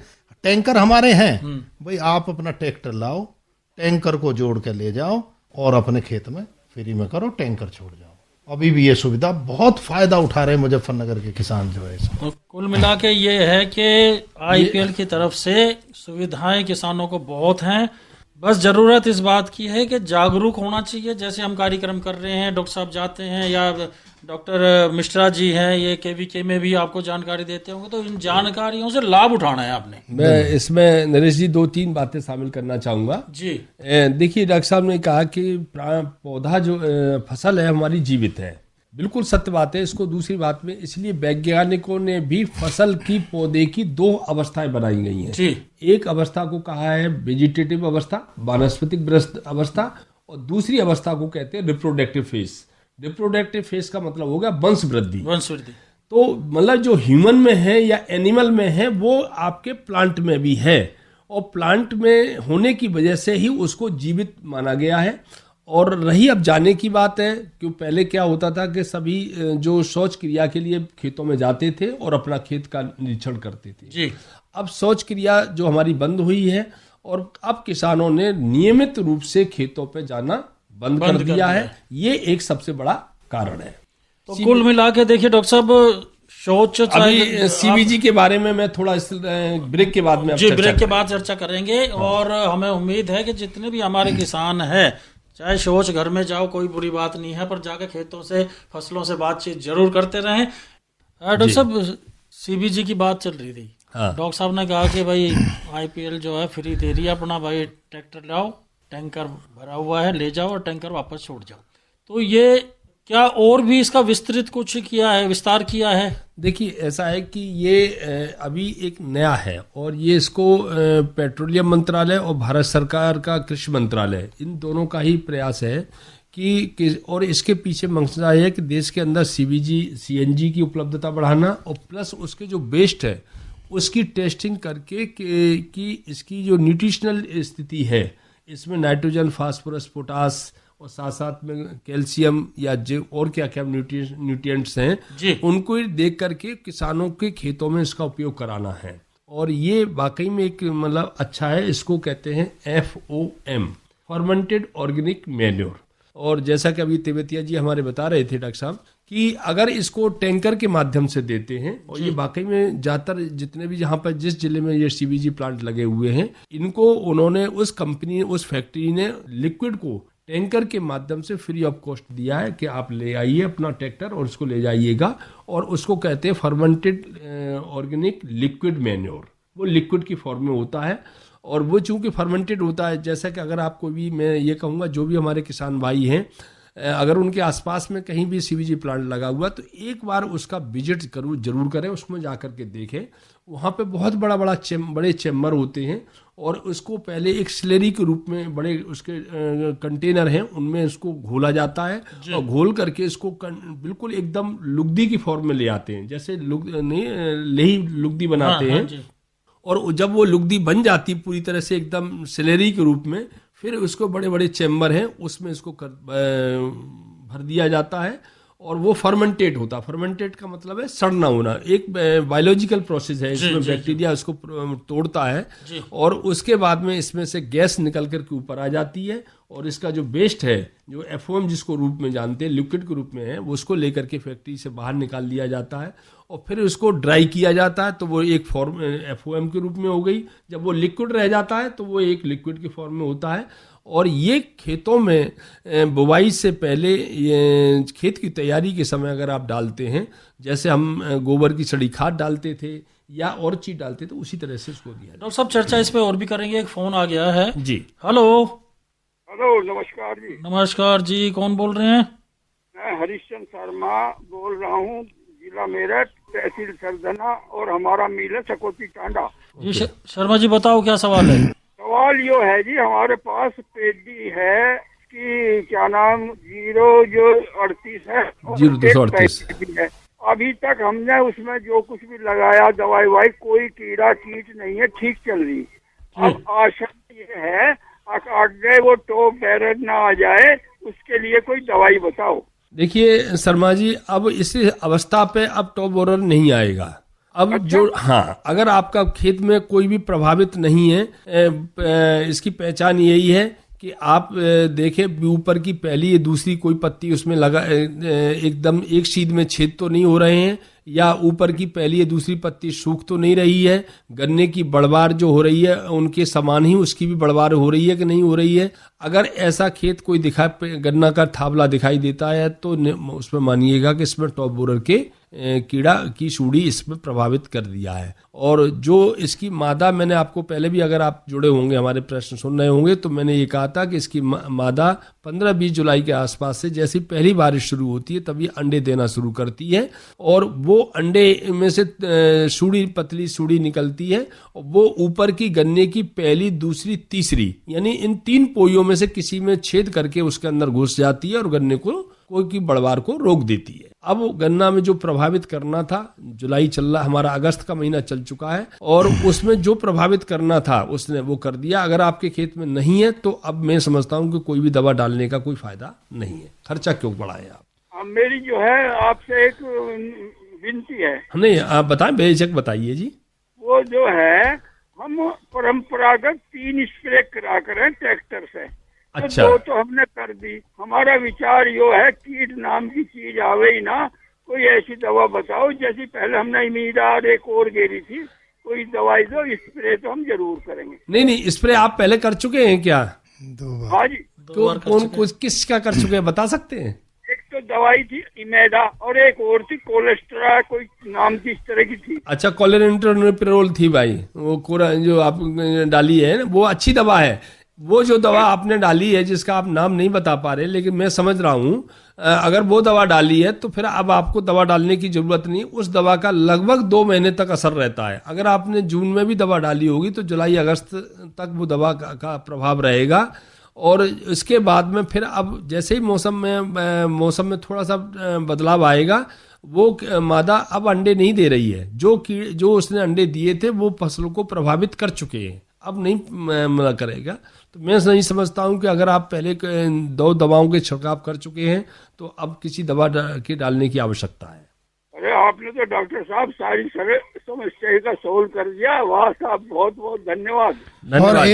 टैंकर हमारे हैं, भाई आप अपना ट्रैक्टर लाओ, टैंकर को जोड़ के ले जाओ और अपने खेत में फ्री में करो, टैंकर छोड़ जाओ। अभी भी ये सुविधा बहुत फायदा उठा रहे हैं मुजफ्फरनगर के किसान जो है। तो कुल मिला के ये है कि आईपीएल की तरफ से सुविधाएं किसानों को बहुत हैं। बस जरूरत इस बात की है कि जागरूक होना चाहिए। जैसे हम कार्यक्रम कर रहे हैं, डॉक्टर साहब जाते हैं या डॉक्टर मिश्रा जी हैं, ये केवीके में भी आपको जानकारी देते होंगे, तो इन जानकारियों से लाभ उठाना है आपने। मैं इसमें नरेश जी 2-3 बातें शामिल करना चाहूंगा जी। देखिए डॉक्टर साहब ने कहा कि पौधा जो फसल है हमारी जीवित है, बिल्कुल सत्य बात है। इसको दूसरी बात में इसलिए वैज्ञानिकों ने भी फसल की पौधे की 2 अवस्थाएं बनाई गई हैं। एक अवस्था को कहा है वेजिटेटिव अवस्था, वानस्पतिक अवस्था, और दूसरी अवस्था को कहते हैं रिप्रोडक्टिव फेज। रिप्रोडक्टिव फेज का मतलब हो गया वंश वृद्धि। तो मतलब जो ह्यूमन में है या एनिमल में है वो आपके प्लांट में भी है, और प्लांट में होने की वजह से ही उसको जीवित माना गया है। और रही अब जाने की बात है, क्यों पहले क्या होता था कि सभी जो शौच क्रिया के लिए खेतों में जाते थे और अपना खेत का निरीक्षण करते थे जी। अब शौच क्रिया जो हमारी बंद हुई है और अब किसानों ने नियमित रूप से खेतों पे जाना बंद कर दिया है। ये एक सबसे बड़ा कारण है। तो कुल मिला के देखिए डॉक्टर साहब, शौच अभी सीबीजी के बारे में मैं थोड़ा इस ब्रेक के बाद में जी ब्रेक के बाद चर्चा करेंगे। और हमें उम्मीद है कि जितने भी हमारे किसान हैं, चाहे शौच घर में जाओ कोई बुरी बात नहीं है, पर जाकर खेतों से फसलों से बातचीत जरूर करते रहें। डॉक्टर साहब, सीबीजी की बात चल रही थी। डॉक्टर साहब ने कहा कि भाई आईपीएल जो है फ्री दे रही है, अपना भाई ट्रैक्टर लाओ, टैंकर भरा हुआ है ले जाओ और टैंकर वापस छोड़ जाओ। तो ये क्या और भी इसका विस्तृत कुछ किया है, विस्तार किया है? देखिए ऐसा है कि ये अभी एक नया है और ये इसको पेट्रोलियम मंत्रालय और भारत सरकार का कृषि मंत्रालय, इन दोनों का ही प्रयास है कि और इसके पीछे मकसद है कि देश के अंदर सीबीजी सीएनजी की उपलब्धता बढ़ाना और प्लस उसके जो वेस्ट है उसकी टेस्टिंग करके कि इसकी जो न्यूट्रिशनल स्थिति है, इसमें नाइट्रोजन, फास्फोरस, पोटास और साथ साथ में कैल्शियम या जो और क्या क्या न्यूट्रिएंट्स हैं, उनको देख करके किसानों के खेतों में इसका उपयोग कराना है। और ये वाकई में एक मतलब अच्छा है। इसको कहते हैं FOM, फर्मेंटेड ऑर्गेनिक मैन्योर। और जैसा कि अभी तिब्बतिया जी हमारे बता रहे थे डॉक्टर साहब कि अगर इसको टैंकर के माध्यम से देते हैं, और ये वाकई में ज्यादातर जितने भी जहाँ पर जिस जिले में ये सीबीजी प्लांट लगे हुए हैं, इनको उन्होंने उस कंपनी, उस फैक्ट्री ने लिक्विड को टैंकर के माध्यम से फ्री ऑफ कॉस्ट दिया है कि आप ले आइए अपना ट्रैक्टर और उसको ले जाइएगा। और उसको कहते हैं फर्मेंटेड ऑर्गेनिक लिक्विड मैन्योर। वो लिक्विड की फॉर्म में होता है और वो चूंकि फर्मेंटेड होता है, जैसा कि अगर आपको भी मैं ये कहूँगा, जो भी हमारे किसान भाई हैं, अगर उनके आसपास में कहीं भी सीबीजी प्लांट लगा हुआ तो एक बार उसका विजिट जरूर करें, उसमें जा करके देखें। वहाँ पे बहुत बड़े चैम्बर होते हैं और उसको पहले एक स्लेरी के रूप में बड़े उसके कंटेनर हैं, उनमें इसको घोला जाता है और घोल करके इसको बिल्कुल एकदम लुगदी की फॉर्म में ले आते हैं, जैसे लेही लुगदी बनाते हैं। और जब वो लुगदी बन जाती पूरी तरह से एकदम स्लेरी के रूप में, फिर उसको बड़े बड़े चैम्बर हैं उसमें इसको भर दिया जाता है और वो फर्मेंटेट होता है। फर्मेंटेट का मतलब है सड़ना होना, एक बायोलॉजिकल प्रोसेस है। इसमें बैक्टीरिया उसको तोड़ता है और उसके बाद में इसमें से गैस निकल कर के ऊपर आ जाती है और इसका जो वेस्ट है, जो FOM जिसको रूप में जानते हैं, लिक्विड के रूप में है, वो उसको लेकर के फैक्ट्री से बाहर निकाल दिया जाता है और फिर उसको ड्राई किया जाता है, तो वो एक फॉर्म FOM के रूप में हो गई। जब वो लिक्विड रह जाता है तो वो एक लिक्विड की फॉर्म में होता है। और ये खेतों में बुवाई से पहले ये खेत की तैयारी के समय अगर आप डालते हैं, जैसे हम गोबर की सड़ी खाद डालते थे या और चीज डालते थे, उसी तरह से इसको दिया। डॉक्टर साहब चर्चा इस पे और भी करेंगे। एक फोन आ गया है जी। हेलो। नमस्कार जी। नमस्कार जी, कौन बोल रहे हैं? मैं हरिश्चंद्र शर्मा बोल रहा हूँ, जिला मेरठ, तहसील सरदना, और हमारा मिल है चकोती टांडा। जी शर्मा जी बताओ क्या सवाल है? सवाल यो है जी, हमारे पास पेडी है कि क्या नाम 038 है, 0238 है। अभी तक हमने उसमें जो कुछ भी लगाया, दवाई वाई, कोई कीड़ा कीट नहीं है, ठीक चल रही। अब आशा ये है अगर वो टॉप बेरर ना आ जाए, उसके लिए कोई दवाई बताओ। देखिए शर्मा जी, अब इस अवस्था पे अब टॉप बोरर नहीं आएगा। अब जो अगर आपका खेत में कोई भी प्रभावित नहीं है, इसकी पहचान यही है कि आप देखें ऊपर की पहली या दूसरी कोई पत्ती उसमें लगा, एकदम एक सीध में छेद तो नहीं हो रहे हैं, या ऊपर की पहली या दूसरी पत्ती सूख तो नहीं रही है, गन्ने की बढ़वार जो हो रही है उनके समान ही उसकी भी बढ़वार हो रही है कि नहीं हो रही है। अगर ऐसा खेत कोई गन्ना का थावला दिखाई देता है तो उसमें मानिएगा कि इसमें टॉप बोरर के कीड़ा की सूड़ी इसमें प्रभावित कर दिया है। और जो इसकी मादा, मैंने आपको पहले भी, अगर आप जुड़े होंगे हमारे प्रश्न सुन रहे होंगे, तो मैंने ये कहा था कि इसकी मादा 15-20 जुलाई के आसपास से जैसी पहली बारिश शुरू होती है तभी अंडे देना शुरू करती है और वो अंडे में से सूड़ी, पतली सूड़ी निकलती है। वो ऊपर की गन्ने की पहली, दूसरी, तीसरी, यानी इन 3 पोइयों में से किसी में छेद करके उसके अंदर घुस जाती है और गन्ने को कोई की बढ़वार को रोक देती है। अब गन्ना में जो प्रभावित करना था, जुलाई चल रहा, हमारा अगस्त का महीना चल चुका है, और उसमें जो प्रभावित करना था उसने वो कर दिया। अगर आपके खेत में नहीं है तो अब मैं समझता हूँ कि कोई भी दवा डालने का कोई फायदा नहीं है। खर्चा क्यों बढ़ाए आप? मेरी जो है आपसे एक विनती है। नहीं, आप बताएं, बेझिझक बताइए जी। वो जो है हम परंपरागत 3 स्प्रे करा करें ट्रैक्टर से। अच्छा। तो 2 तो हमने कर दी। हमारा विचार यो है, कीट नाम की चीज आवे ही ना, कोई ऐसी दवा बताओ। जैसी पहले हमने इमीडार एक और गेरी थी, कोई दवाई दो, स्प्रे तो हम जरूर करेंगे। नहीं, स्प्रे आप पहले कर चुके हैं क्या? 2 बार। हाँ जी। कौन किसका कर चुके हैं, बता सकते हैं? एक तो दवाई थी इमेडा और एक और थी कोलेस्ट्रा कोई नाम की, इस तरह की थी। अच्छा, कोलेरेंट्रोनिप्रोल थी भाई, वो कोरा जो आप डाली है वो अच्छी दवा है। वो जो दवा आपने डाली है जिसका आप नाम नहीं बता पा रहे, लेकिन मैं समझ रहा हूँ, अगर वो दवा डाली है तो फिर अब आपको दवा डालने की जरूरत नहीं। उस दवा का लगभग 2 महीने तक असर रहता है। अगर आपने जून में भी दवा डाली होगी तो जुलाई अगस्त तक वो दवा का प्रभाव रहेगा। और इसके बाद में फिर अब जैसे ही मौसम में थोड़ा सा बदलाव आएगा, वो मादा अब अंडे नहीं दे रही है। जो उसने अंडे दिए थे वो फसलों को प्रभावित कर चुके हैं, अब नहीं मना करेगा। तो मैं नहीं समझता हूं कि अगर आप पहले 2 दवाओं के छिड़काव कर चुके हैं तो अब किसी दवा के डालने की आवश्यकता है। अरे आपने तो डॉक्टर साहब सारी समस्या का सोल्व कर दिया। वाह साहब, बहुत बहुत धन्यवाद। और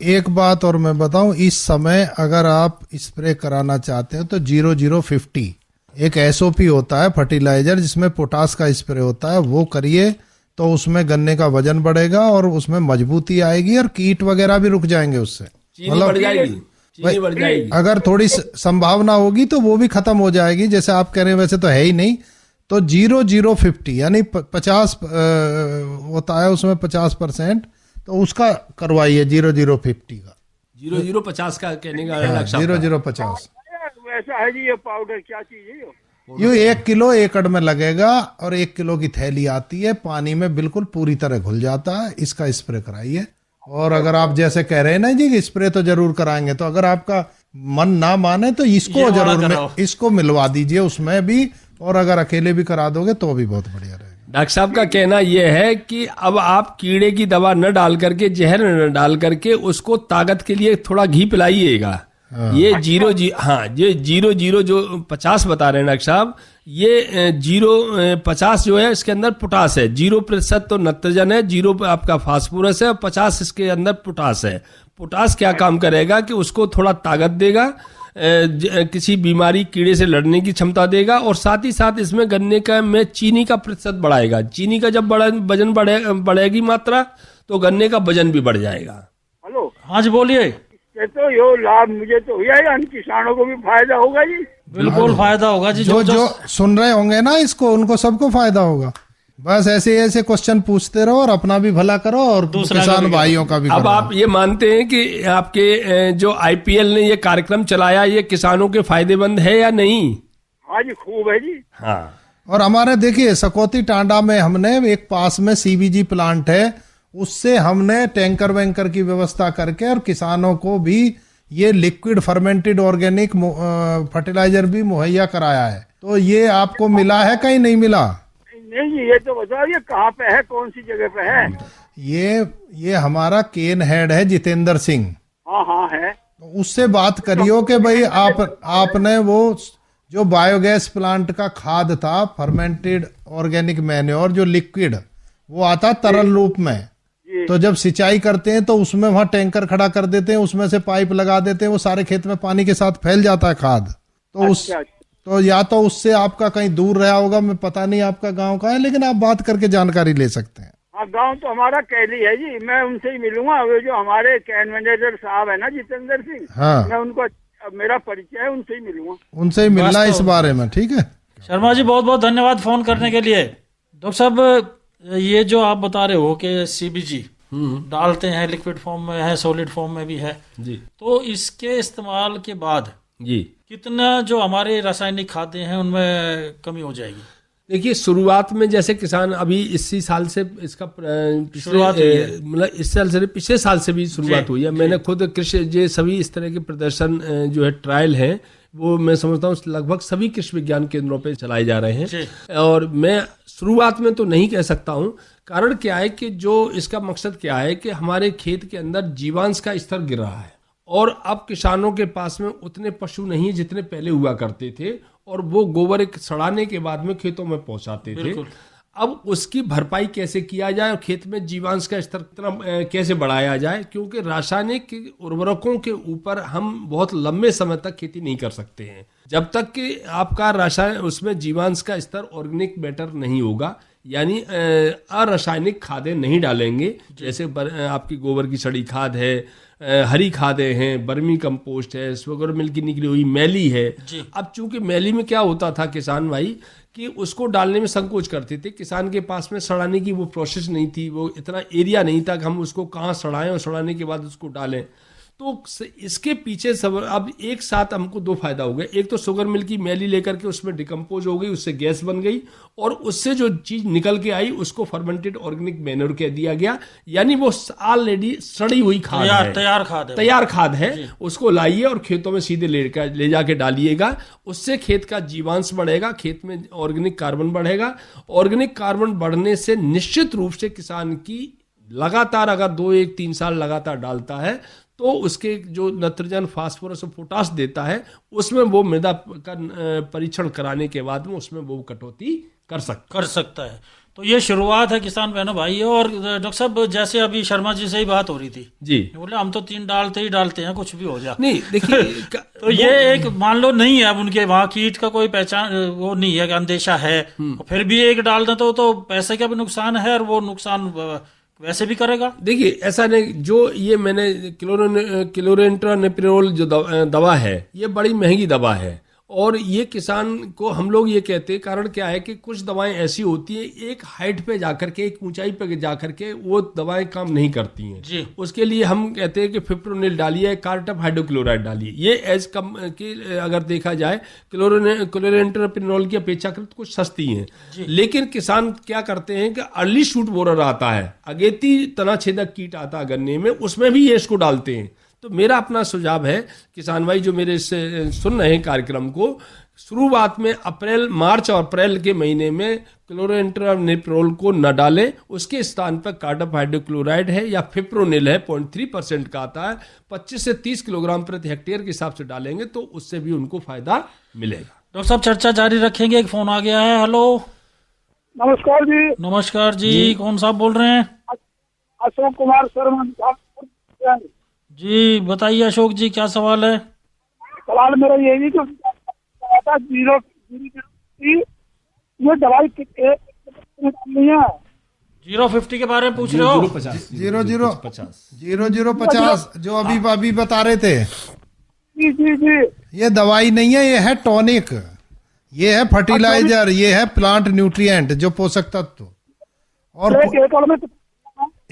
एक बात और मैं बताऊं, इस समय अगर आप स्प्रे कराना चाहते हैं तो 0050 एक SOP होता है फर्टिलाइजर, जिसमें पोटास का स्प्रे होता है, वो करिए तो उसमें गन्ने का वजन बढ़ेगा और उसमें मजबूती आएगी और कीट वगैरह भी रुक जाएंगे उससे। चीनी बढ़ जाएगी। अगर थोड़ी संभावना होगी तो वो भी खत्म हो जाएगी, जैसे आप कह रहे हैं, वैसे तो है ही नहीं। तो 0050 यानी 50 होता है उसमें 50%, तो उसका करवाइए 0050 का। 0050 का कहने का 0050 वैसा है जी। ये पाउडर क्या चीज है? ये 1 किलो एकड़ में लगेगा और 1 किलो की थैली आती है, पानी में बिल्कुल पूरी तरह घुल जाता है। इसका स्प्रे कराइए। और अगर आप जैसे कह रहे हैं ना जी कि स्प्रे तो जरूर कराएंगे, तो अगर आपका मन ना माने तो इसको मिलवा दीजिए उसमें भी, और अगर अकेले भी करा दोगे तो भी बहुत बढ़िया रहेगा। डॉक्टर साहब का कहना यह है कि अब आप कीड़े की दवा न डाल करके, जहर न डाल करके उसको ताकत के लिए थोड़ा घी पिलाइएगा। ये ये 00 जो 50 बता रहे हैं डॉक्टर साहब, ये 050 जो है इसके अंदर पोटास है। 0% तो नत्रजन है, 0 आपका फास्फोरस है और 50 इसके अंदर पोटास है। पोटास क्या काम करेगा कि उसको थोड़ा ताकत देगा, किसी बीमारी कीड़े से लड़ने की क्षमता देगा, और साथ ही साथ इसमें गन्ने का में चीनी का प्रतिशत बढ़ाएगा। चीनी का जब वजन बढ़ेगी मात्रा, तो गन्ने का वजन भी बढ़ जाएगा। हेलो, हाँ जी बोलिए। तो यो लाभ मुझे तो हुआ है, अन्य किसानों को भी फायदा होगा जी। बिल्कुल फायदा होगा जी। जो सुन रहे होंगे ना इसको, उनको सबको फायदा होगा। बस ऐसे क्वेश्चन पूछते रहो और अपना भी भला करो और किसान भाइयों का भी। अब आप ये मानते हैं कि आपके जो IPL ने ये कार्यक्रम चलाया, ये किसानों के फायदेमंद है या नहीं? हाँ जी, खूब है जी। हाँ। और हमारे देखिए सकौती टांडा में हमने एक पास में CBG प्लांट है, उससे हमने टैंकर वैंकर की व्यवस्था करके और किसानों को भी ये लिक्विड फर्मेंटेड ऑर्गेनिक फर्टिलाइजर भी मुहैया कराया है। तो ये आपको मिला है, कहीं नहीं मिला? नहीं, ये तो बताओ ये कहाँ पे है, कौन सी जगह पे है? ये हमारा केन हेड है जितेंद्र सिंह। हाँ है। उससे बात करियो कि भाई आपने वो जो बायोगैस प्लांट का खाद था, फर्मेंटेड ऑर्गेनिक मैन्योर, जो लिक्विड वो आता तरल रूप में, तो जब सिंचाई करते हैं तो उसमें वहां टैंकर खड़ा कर देते हैं, उसमें से पाइप लगा देते हैं, वो सारे खेत में पानी के साथ फैल जाता है खाद। तो तो या तो उससे आपका कहीं दूर रहा होगा, मैं पता नहीं आपका गांव का है, लेकिन आप बात करके जानकारी ले सकते हैं। हाँ, गांव तो हमारा कैली है जी। मैं उनसे ही मिलूंगा, वो जो हमारे कैन मैनेजर साहब है ना जितेंद्र सिंह। हाँ, मैं उनको, मेरा परिचय है, उनसे ही मिलूंगा। उनसे ही मिलना इस बारे में, ठीक है? शर्मा जी बहुत बहुत धन्यवाद फोन करने के लिए। डॉक्टर साहब, ये जो आप बता रहे हो कि CBG डालते हैं, लिक्विड फॉर्म में है, सॉलिड फॉर्म में भी है जी, तो इसके इस्तेमाल के बाद जी कितना जो हमारे रासायनिक खाद्य हैं उनमें कमी हो जाएगी? देखिए, शुरुआत में जैसे किसान अभी इसी साल से इसका मतलब इस साल से पिछले साल से भी शुरुआत हुई है। मैंने खुद कृषि सभी इस तरह के प्रदर्शन जो है ट्रायल है वो मैं समझता हूँ लगभग सभी कृषि विज्ञान केंद्रों पे चलाए जा रहे हैं। और मैं शुरुआत में तो नहीं कह सकता हूँ, कारण क्या है कि जो इसका मकसद क्या है कि हमारे खेत के अंदर जीवांश का स्तर गिर रहा है और अब किसानों के पास में उतने पशु नहीं जितने पहले हुआ करते थे, और वो गोबर एक सड़ाने के बाद में खेतों में पहुंचाते थे। अब उसकी भरपाई कैसे किया जाए और खेत में जीवांश का स्तर कितना कैसे बढ़ाया जाए, क्योंकि रासायनिक उर्वरकों के ऊपर हम बहुत लंबे समय तक खेती नहीं कर सकते हैं जब तक कि आपका रासायन उसमें जीवांश का स्तर ऑर्गेनिक मैटर नहीं होगा, यानी अरासायनिक खादें नहीं डालेंगे, जैसे आपकी गोबर की सड़ी खाद है, हरी खादें हैं, बर्मी कंपोस्ट है, शुगर मिल की निकली हुई मैली है। अब चूंकि मैली में क्या होता था किसान भाई कि उसको डालने में संकोच करते थे, किसान के पास में सड़ाने की वो प्रोसेस नहीं थी, वो इतना एरिया नहीं था कि हम उसको कहाँ सड़ाएं और सड़ाने के बाद उसको डालें। तो इसके पीछे सब अब एक साथ हमको दो फायदा हो गया। एक तो शुगर मिल की मैली लेकर के उसमें डिकम्पोज हो गई, उससे गैस बन गई, और उससे जो चीज निकल के आई उसको फर्मेंटेड ऑर्गेनिक मैन्योर कह दिया गया, यानी वो ऑलरेडी सड़ी हुई खाद है, तैयार खाद है। उसको लाइए और खेतों में सीधे ले जाके डालिएगा, उससे खेत का जीवांश बढ़ेगा, खेत में ऑर्गेनिक कार्बन बढ़ेगा। ऑर्गेनिक कार्बन बढ़ने से निश्चित रूप से किसान की लगातार अगर 2-3 साल लगातार डालता है तो उसके जो नाइट्रोजन, फास्फोरस और पोटास देता है उसमें वो मृदा का परीक्षण कराने के बाद में उसमें वो कटौती कर सकता है। तो ये शुरुआत है किसान बहनों भाई। और डॉक्टर साहब, जैसे अभी शर्मा जी से ही बात हो रही थी जी, बोले हम तो 3 डालते हैं कुछ भी हो जाए। नहीं देखिए तो ये एक मान लो नहीं है, अब उनके वहाँ कीट का कोई पहचान वो नहीं है, अंदेशा है, फिर भी एक डाल दें तो पैसे का भी नुकसान है और वो नुकसान वैसे भी करेगा। देखिए ऐसा नहीं, जो ये मैंने क्लोरेंट्रानिप्रिलोल जो दवा है ये बड़ी महंगी दवा है, और ये किसान को हम लोग ये कहते हैं, कारण क्या है कि कुछ दवाएं ऐसी होती है एक हाइट पे जाकर के, एक ऊंचाई पे जाकर के वो दवाएं काम नहीं करती हैं जी। उसके लिए हम कहते हैं कि फिप्रोनिल डालिए, कार्टप हाइड्रोक्लोराइड डालिए। ये एज कम की अगर देखा जाए क्लोरेंट्रानिप्रिलोल की अपेक्षाकृत कुछ सस्ती हैं, लेकिन किसान क्या करते हैं कि अर्ली शूट बोरर आता है, अगेती तना छेदक कीट आता है गन्ने में, उसमें भी ये इसको डालते हैं। तो मेरा अपना सुझाव है किसान भाई जो मेरे से सुन रहे हैं कार्यक्रम को, शुरुआत में मार्च और अप्रैल के महीने में क्लोरेंट्रानिप्रिलोल को न डालें, उसके स्थान पर कार्टप हाइड्रोक्लोराइड है या फिप्रोनिल है 0.3% का आता है, 25 से 30 किलोग्राम प्रति हेक्टेयर के हिसाब से डालेंगे तो उससे भी उनको फायदा मिलेगा। डॉक्टर साहब चर्चा जारी रखेंगे, एक फोन आ गया है। हेलो, नमस्कार जी। नमस्कार जी, कौन साहब बोल रहे हैं? अशोक कुमार शर्मा जी, बताइए अशोक जी, क्या सवाल है? सवाल मेरा यही जो जीरो ये दवाई नहीं है, 050 के बारे में पूछ रहे हो? 0050 जो अभी बता रहे थे, जी जी जी, ये दवाई नहीं है, ये है टॉनिक, ये है फर्टिलाइजर, ये है प्लांट न्यूट्रिएंट जो पोषक तत्व। और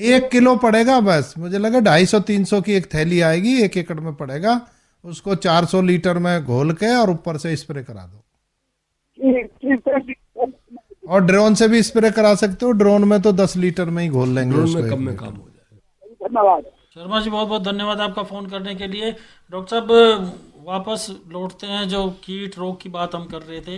1 किलो पड़ेगा बस, मुझे लगा 250-300 की एक थैली आएगी, 1 एकड़ में पड़ेगा, उसको 400 लीटर में घोल के और ऊपर से स्प्रे करा दो। और ड्रोन से भी स्प्रे करा सकते हो, ड्रोन में तो 10 लीटर में ही घोल लेंगे, उसमें कम में काम हो जाएगा। धन्यवाद शर्मा जी, बहुत बहुत धन्यवाद आपका फोन करने के लिए। डॉक्टर साहब वापस लौटते हैं, जो कीट रोग की बात हम कर रहे थे,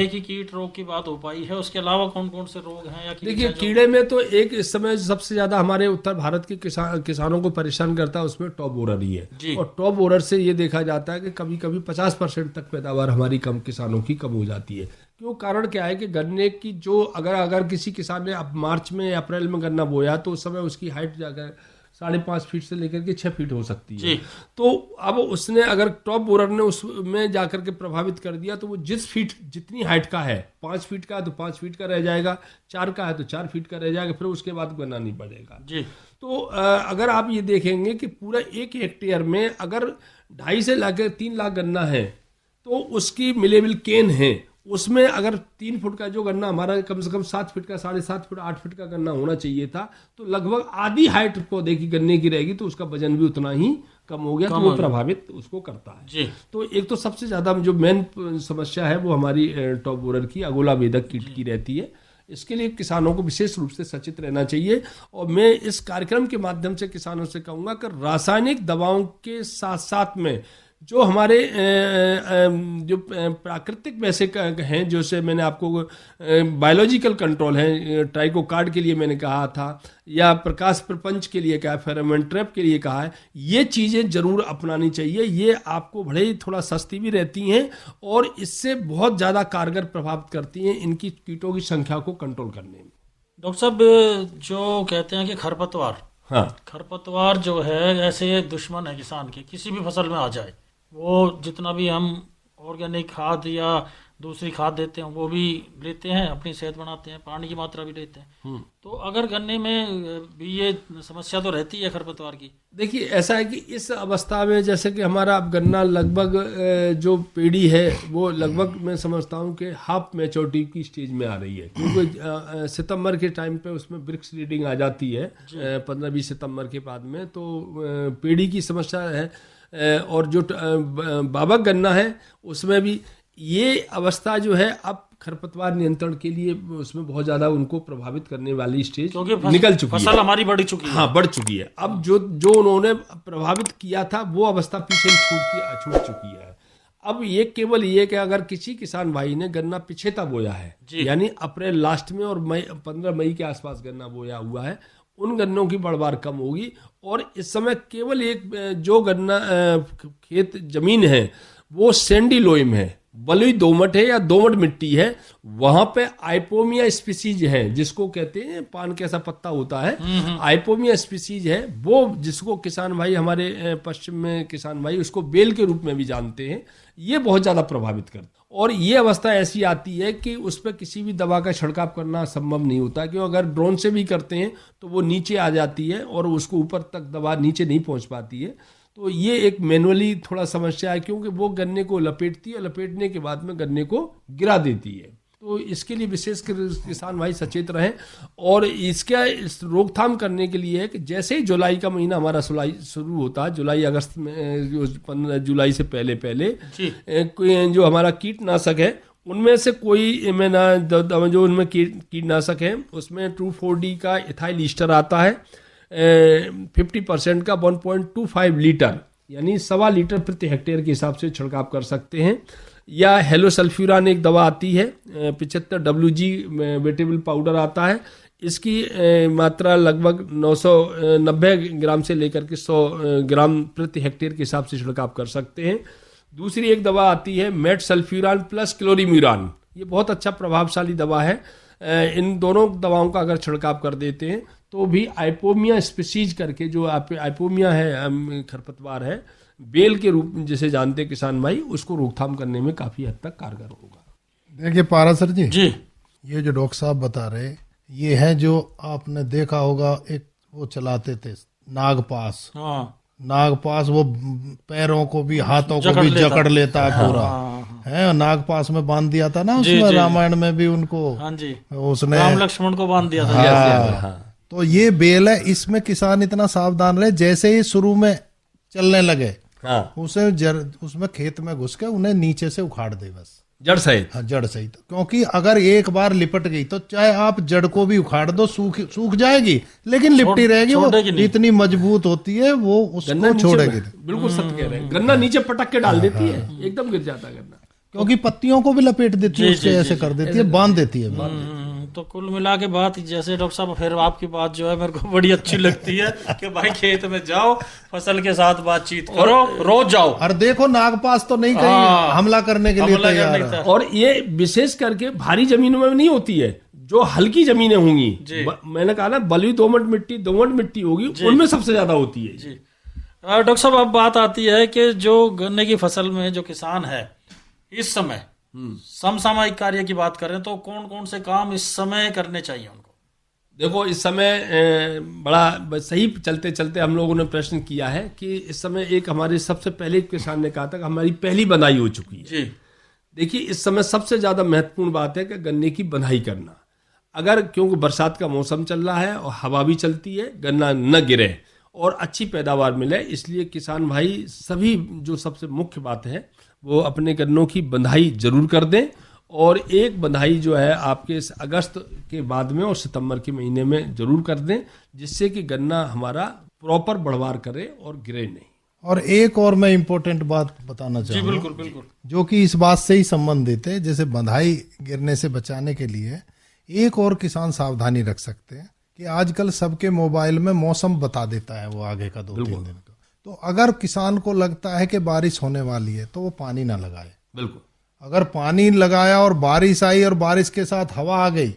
एक ही कीट रोग की बात हो पाई है, उसके अलावा कौन कौन से रोग हैं? या देखिए कीड़े में तो एक इस समय सबसे ज्यादा हमारे उत्तर भारत के किसानों को परेशान करता है, उसमें टॉप बोरर ही है। और टॉप बोरर से ये देखा जाता है कि कभी कभी 50% तक पैदावार हमारी किसानों की कम हो जाती है। क्यों? कारण क्या है कि गन्ने की जो अगर किसी किसान ने अब मार्च में या अप्रैल में गन्ना बोया तो उस समय उसकी हाइट जाकर 5.5 फीट से लेकर के 6 फीट हो सकती है। तो अब उसने अगर टॉप बोरर ने उसमें जाकर के प्रभावित कर दिया तो वो जितनी हाइट का है, 5 फीट का है तो 5 फीट का रह जाएगा, 4 का है तो 4 फीट का रह जाएगा, फिर उसके बाद गन्ना नहीं बढ़ेगा जी। तो अगर आप ये देखेंगे कि पूरा 1 हेक्टेयर में अगर 2.5 से लाकर 3 लाख गन्ना है तो उसकी मिलेबल केन है, उसमें अगर 3 फुट का जो गन्ना हमारा कम से कम 7 फीट का, 7.5 फुट, 8 फीट का गन्ना होना चाहिए था, तो लगभग आधी हाइट पौधे की गन्ने की रहेगी, तो उसका वजन भी उतना ही कम हो गया, तो वो प्रभावित उसको करता है जी। तो एक तो सबसे ज्यादा जो मेन समस्या है वो हमारी टॉप बोरर की अगोला वेदक कीट की रहती है। इसके लिए किसानों को विशेष रूप से सचेत रहना चाहिए। और मैं इस कार्यक्रम के माध्यम से किसानों से कहूंगा कि रासायनिक दवाओं के साथ साथ में जो हमारे जो प्राकृतिक वैसे हैं, जैसे मैंने आपको बायोलॉजिकल कंट्रोल है, ट्राइकोकार्ड के लिए मैंने कहा था, या प्रकाश प्रपंच के लिए कहा, फेरोमोन ट्रैप के लिए कहा है, ये चीज़ें जरूर अपनानी चाहिए। ये आपको भले ही थोड़ा सस्ती भी रहती हैं और इससे बहुत ज़्यादा कारगर प्रभावित करती हैं इनकी कीटों की संख्या को कंट्रोल करने में। डॉक्टर साहब, जो कहते हैं कि खरपतवार, हाँ, खरपतवार जो है ऐसे दुश्मन है किसान के, किसी भी फसल में आ जाए, वो जितना भी हम ऑर्गेनिक खाद या दूसरी खाद देते हैं वो भी लेते हैं, अपनी सेहत बनाते हैं, पानी की मात्रा भी लेते हैं, तो अगर गन्ने में भी ये समस्या तो रहती है खरपतवार की। देखिए, ऐसा है कि इस अवस्था में जैसे कि हमारा अब गन्ना लगभग जो पेड़ी है वो लगभग मैं समझता हूँ कि हाफ मैच्योरिटी की स्टेज में आ रही है, क्योंकि सितंबर के टाइम पे उसमें वृक्ष रीडिंग आ जाती है 15-20 सितंबर के बाद में, तो पेड़ी की समस्या है। और जो बाबक गन्ना है उसमें भी ये अवस्था जो है अब खरपतवार नियंत्रण के लिए उसमें बहुत ज्यादा उनको प्रभावित करने वाली स्टेज निकल चुकी है, फसल हमारी बढ़ चुकी है। हाँ, बढ़ चुकी है। अब जो उन्होंने प्रभावित किया था वो अवस्था पीछे छूट चुकी है। अब ये केवल ये कि अगर किसी किसान भाई ने गन्ना पिछेता बोया है, यानी अप्रैल लास्ट में और 15 मई के आसपास गन्ना बोया हुआ है, उन गन्नों की बढ़वार कम होगी। और इस समय केवल एक जो गन्ना खेत जमीन है वो सैंडी लोइम है, बलुई दोमट है या दोमट मिट्टी है, वहां पे आइपोमिया स्पीसीज है, जिसको कहते हैं पान कैसा पत्ता होता है, आइपोमिया स्पीसीज है वो, जिसको किसान भाई हमारे पश्चिम में किसान भाई उसको बेल के रूप में भी जानते हैं, ये बहुत ज्यादा प्रभावित करता। और ये अवस्था ऐसी आती है कि उस पर किसी भी दवा का छिड़काव करना संभव नहीं होता, क्योंकि अगर ड्रोन से भी करते हैं तो वो नीचे आ जाती है और उसको ऊपर तक दवा नीचे नहीं पहुंच पाती है। तो ये एक मैनुअली थोड़ा समस्या है, क्योंकि वो गन्ने को लपेटती है, लपेटने के बाद में गन्ने को गिरा देती है। तो इसके लिए विशेष किसान भाई सचेत रहें। और इसका रोकथाम करने के लिए है कि जैसे ही जुलाई का महीना हमारा शुरू होता है, जुलाई अगस्त में, जो 15 जुलाई से पहले जो हमारा कीटनाशक है उनमें से कोई में ना जो उनमें कीटनाशक है उसमें 2,4-D का इथाइल ईस्टर आता है 50% का 1.25 लीटर, यानी 1.25 लीटर प्रति हेक्टेयर के हिसाब से छिड़काव कर सकते हैं। या हेलोसल्फ्यूरान एक दवा आती है 75 WG वेटेबल पाउडर आता है, इसकी मात्रा लगभग 990 ग्राम से लेकर के 100 ग्राम प्रति हेक्टेयर के हिसाब से छिड़काव कर सकते हैं। दूसरी एक दवा आती है मेट सल्फ्यूरान प्लस क्लोरीम्यूरान, ये बहुत अच्छा प्रभावशाली दवा है। इन दोनों दवाओं का अगर छिड़काव कर देते हैं तो भी आइपोमिया स्पीसीज करके, जो आइपोमिया है खरपतवार है, बेल के रूप में जिसे जानते हैं किसान भाई, उसको रोकथाम करने में काफी हद तक कारगर होगा। देखिए पारासर जी, जी ये जो डॉक्टर साहब बता रहे ये है जो आपने देखा होगा, एक वो चलाते थे नागपास। नागपास वो पैरों को भी हाथों को भी जकड़ लेता है पूरा, है। नागपास में बांध दिया था ना उसमें, रामायण में भी उनको उसने राम लक्ष्मण को बांध दिया था। तो ये बेल है, इसमें किसान इतना सावधान रहे, जैसे ही शुरू में चलने लगे उसे उसमें खेत में घुस के उन्हें नीचे से उखाड़ दे, बस जड़ सहित। हाँ, जड़ सहित। क्योंकि अगर एक बार लिपट गई तो चाहे आप जड़ को भी उखाड़ दो, सूख जाएगी, लेकिन लिपटी रहेगी, वो इतनी मजबूत होती है, वो उसको छोड़ेगी। बिल्कुल सत्य कह रहे हैं, गन्ना नीचे पटक के डाल देती है, एकदम गिर जाता है गन्ना, क्योंकि पत्तियों को भी लपेट देती है, उसके ऐसे कर देती है, बांध देती है। तो कुल मिला के बात, जैसे डॉक्टर साहब फिर आपकी बात जो है मेरे को बड़ी अच्छी लगती है कि भाई खेत में जाओ, फसल के साथ बातचीत करो, रोज जाओ। और देखो नागपास तो नहीं कहीं हमला करने के लिए तैयार है। और ये विशेष करके भारी जमीनों में नहीं होती है, जो हल्की जमीनें होंगी, मैंने कहा ना बलुई दोमट मिट्टी होगी, उनमें सबसे ज्यादा होती है। जी डॉक्टर साहब, अब बात आती है कि जो गन्ने की फसल में जो किसान है इस समय समसामयिक कार्य की बात करें तो कौन कौन से काम इस समय करने चाहिए उनको? देखो, इस समय बड़ा सही चलते चलते हम लोगों ने प्रश्न किया है कि इस समय एक हमारे सबसे पहले किसान ने कहा था कि हमारी पहली बंधाई हो चुकी है। जी देखिए, इस समय सबसे ज्यादा महत्वपूर्ण बात है कि गन्ने की बंधाई करना। अगर क्योंकि बरसात का मौसम चल रहा है और हवा भी चलती है, गन्ना न गिरे और अच्छी पैदावार मिले, इसलिए किसान भाई सभी, जो सबसे मुख्य बात है वो अपने गन्नों की बंधाई जरूर कर दें। और एक बंधाई जो है आपके अगस्त के बाद में और सितंबर के महीने में जरूर कर दें, जिससे कि गन्ना हमारा प्रॉपर बढ़वार करे और गिरे नहीं। और एक और मैं इम्पोर्टेंट बात बताना चाहूँगा, बिल्कुल बिल्कुल, जो कि इस बात से ही संबंधित है। जैसे बंधाई गिरने से बचाने के लिए एक और किसान सावधानी रख सकते हैं कि आजकल सबके मोबाइल में मौसम बता देता है, वो आगे का 2-3 दिन का। तो अगर किसान को लगता है कि बारिश होने वाली है तो वो पानी ना लगाए। बिल्कुल, अगर पानी लगाया और बारिश आई और बारिश के साथ हवा आ गई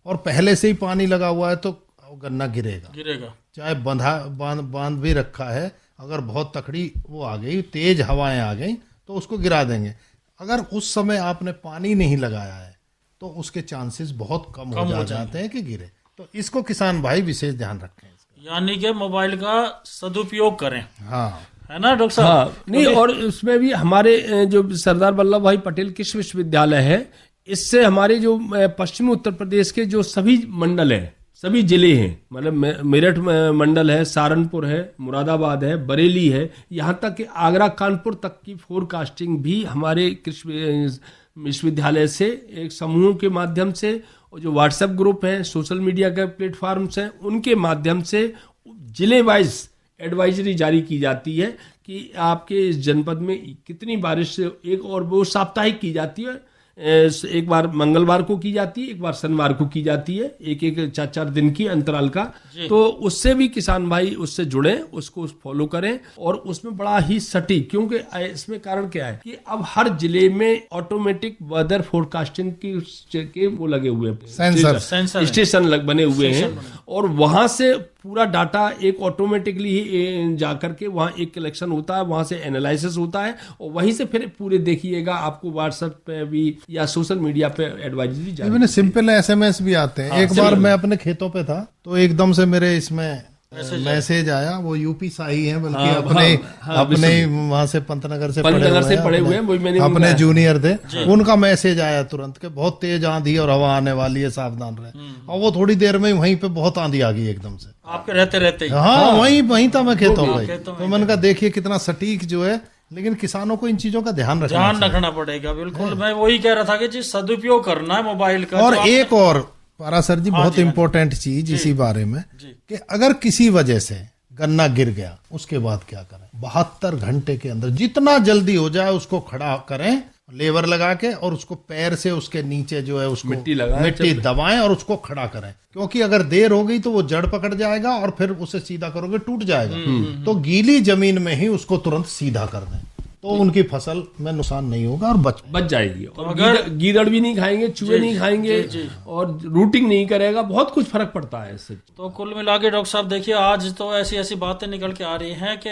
और पहले से ही पानी लगा हुआ है तो गन्ना गिरेगा। चाहे बांध भी रखा है, अगर बहुत तकड़ी वो आ गई, तेज हवाएं आ गई तो उसको गिरा देंगे। अगर उस समय आपने पानी नहीं लगाया है तो उसके चांसेस बहुत कम हो जाते हैं कि गिरे। तो इसको किसान भाई विशेष ध्यान रखें। यानी कि मोबाइल का सदुपयोग करें। हाँ, है ना डॉक्टर साहब? हाँ, नहीं, और उसमें भी हमारे जो सरदार वल्लभ भाई पटेल कृषि विश्वविद्यालय है, इससे हमारे जो पश्चिमी उत्तर प्रदेश के जो सभी मंडल हैं, सभी जिले हैं, मतलब मेरठ मंडल है, सहारनपुर है, मुरादाबाद है, बरेली है, यहाँ तक कि आगरा कानपुर तक की फोरकास्टिंग भी हमारे कृषि विश्वविद्यालय से एक समूहों के माध्यम से, और जो व्हाट्सएप ग्रुप हैं, सोशल मीडिया के प्लेटफॉर्म्स हैं, उनके माध्यम से जिले वाइज एडवाइजरी जारी की जाती है कि आपके इस जनपद में कितनी बारिश, एक और वो साप्ताहिक की जाती है, एक बार मंगलवार को की जाती है, एक बार शनिवार को की जाती है, एक 4-4 दिन की अंतराल का। तो उससे भी किसान भाई उससे जुड़े, उसको फॉलो करें, और उसमें बड़ा ही सटीक, क्योंकि इसमें कारण क्या है कि अब हर जिले में ऑटोमेटिक वेदर फोरकास्टिंग के वो लगे हुए हैं, सेंसर स्टेशन बने हुए हैं, और वहां से पूरा डाटा एक ऑटोमेटिकली ही जाकर के वहाँ एक कलेक्शन होता है, वहाँ से एनालिसिस होता है, और वहीं से फिर पूरे देखिएगा आपको व्हाट्सएप पे भी या सोशल मीडिया पे एडवाइजरी जारी, सिंपल SMS भी आते हैं। एक बार मैं अपने खेतों पे था तो एकदम से मेरे इसमें मैसेज आया, वो यूपी शाही है, बल्कि अपने वहां से पंतनगर से पढ़े हुए हैं, अपने जूनियर थे, उनका मैसेज आया तुरंत के बहुत तेज आंधी और हवा आने वाली है, सावधान रहे। और वो थोड़ी देर में वहीं पे बहुत आंधी आ गई एकदम से, आपके रहते हाँ, वहीं था मैं खेतों में। तो मैंने कहा देखिए कितना सटीक जो है, लेकिन किसानों को इन चीजों का ध्यान रखना पड़ेगा। बिल्कुल, मैं वही कह रहा था कि जी सदुपयोग करना है मोबाइल का। और एक और पारासर जी बहुत इम्पोर्टेंट चीज इसी बारे में कि अगर किसी वजह से गन्ना गिर गया, उसके बाद क्या करें? 72 घंटे के अंदर जितना जल्दी हो जाए उसको खड़ा करें, लेबर लगा के, और उसको पैर से उसके नीचे जो है उसको मिट्टी दबाएं और उसको खड़ा करें, क्योंकि अगर देर हो गई तो वो जड़ पकड़ जाएगा और फिर उसे सीधा करोगे टूट जाएगा। तो गीली जमीन में ही उसको तुरंत सीधा कर दें, तो उनकी फसल में नुकसान नहीं होगा और बच जाएगी। तो अगर गीदड़ भी नहीं खाएंगे, चूहे नहीं खाएंगे, और रूटिंग नहीं करेगा, बहुत कुछ फर्क पड़ता है इससे। तो कुल मिला के डॉक्टर साहब देखिए, आज तो ऐसी बातें निकल के आ रही हैं कि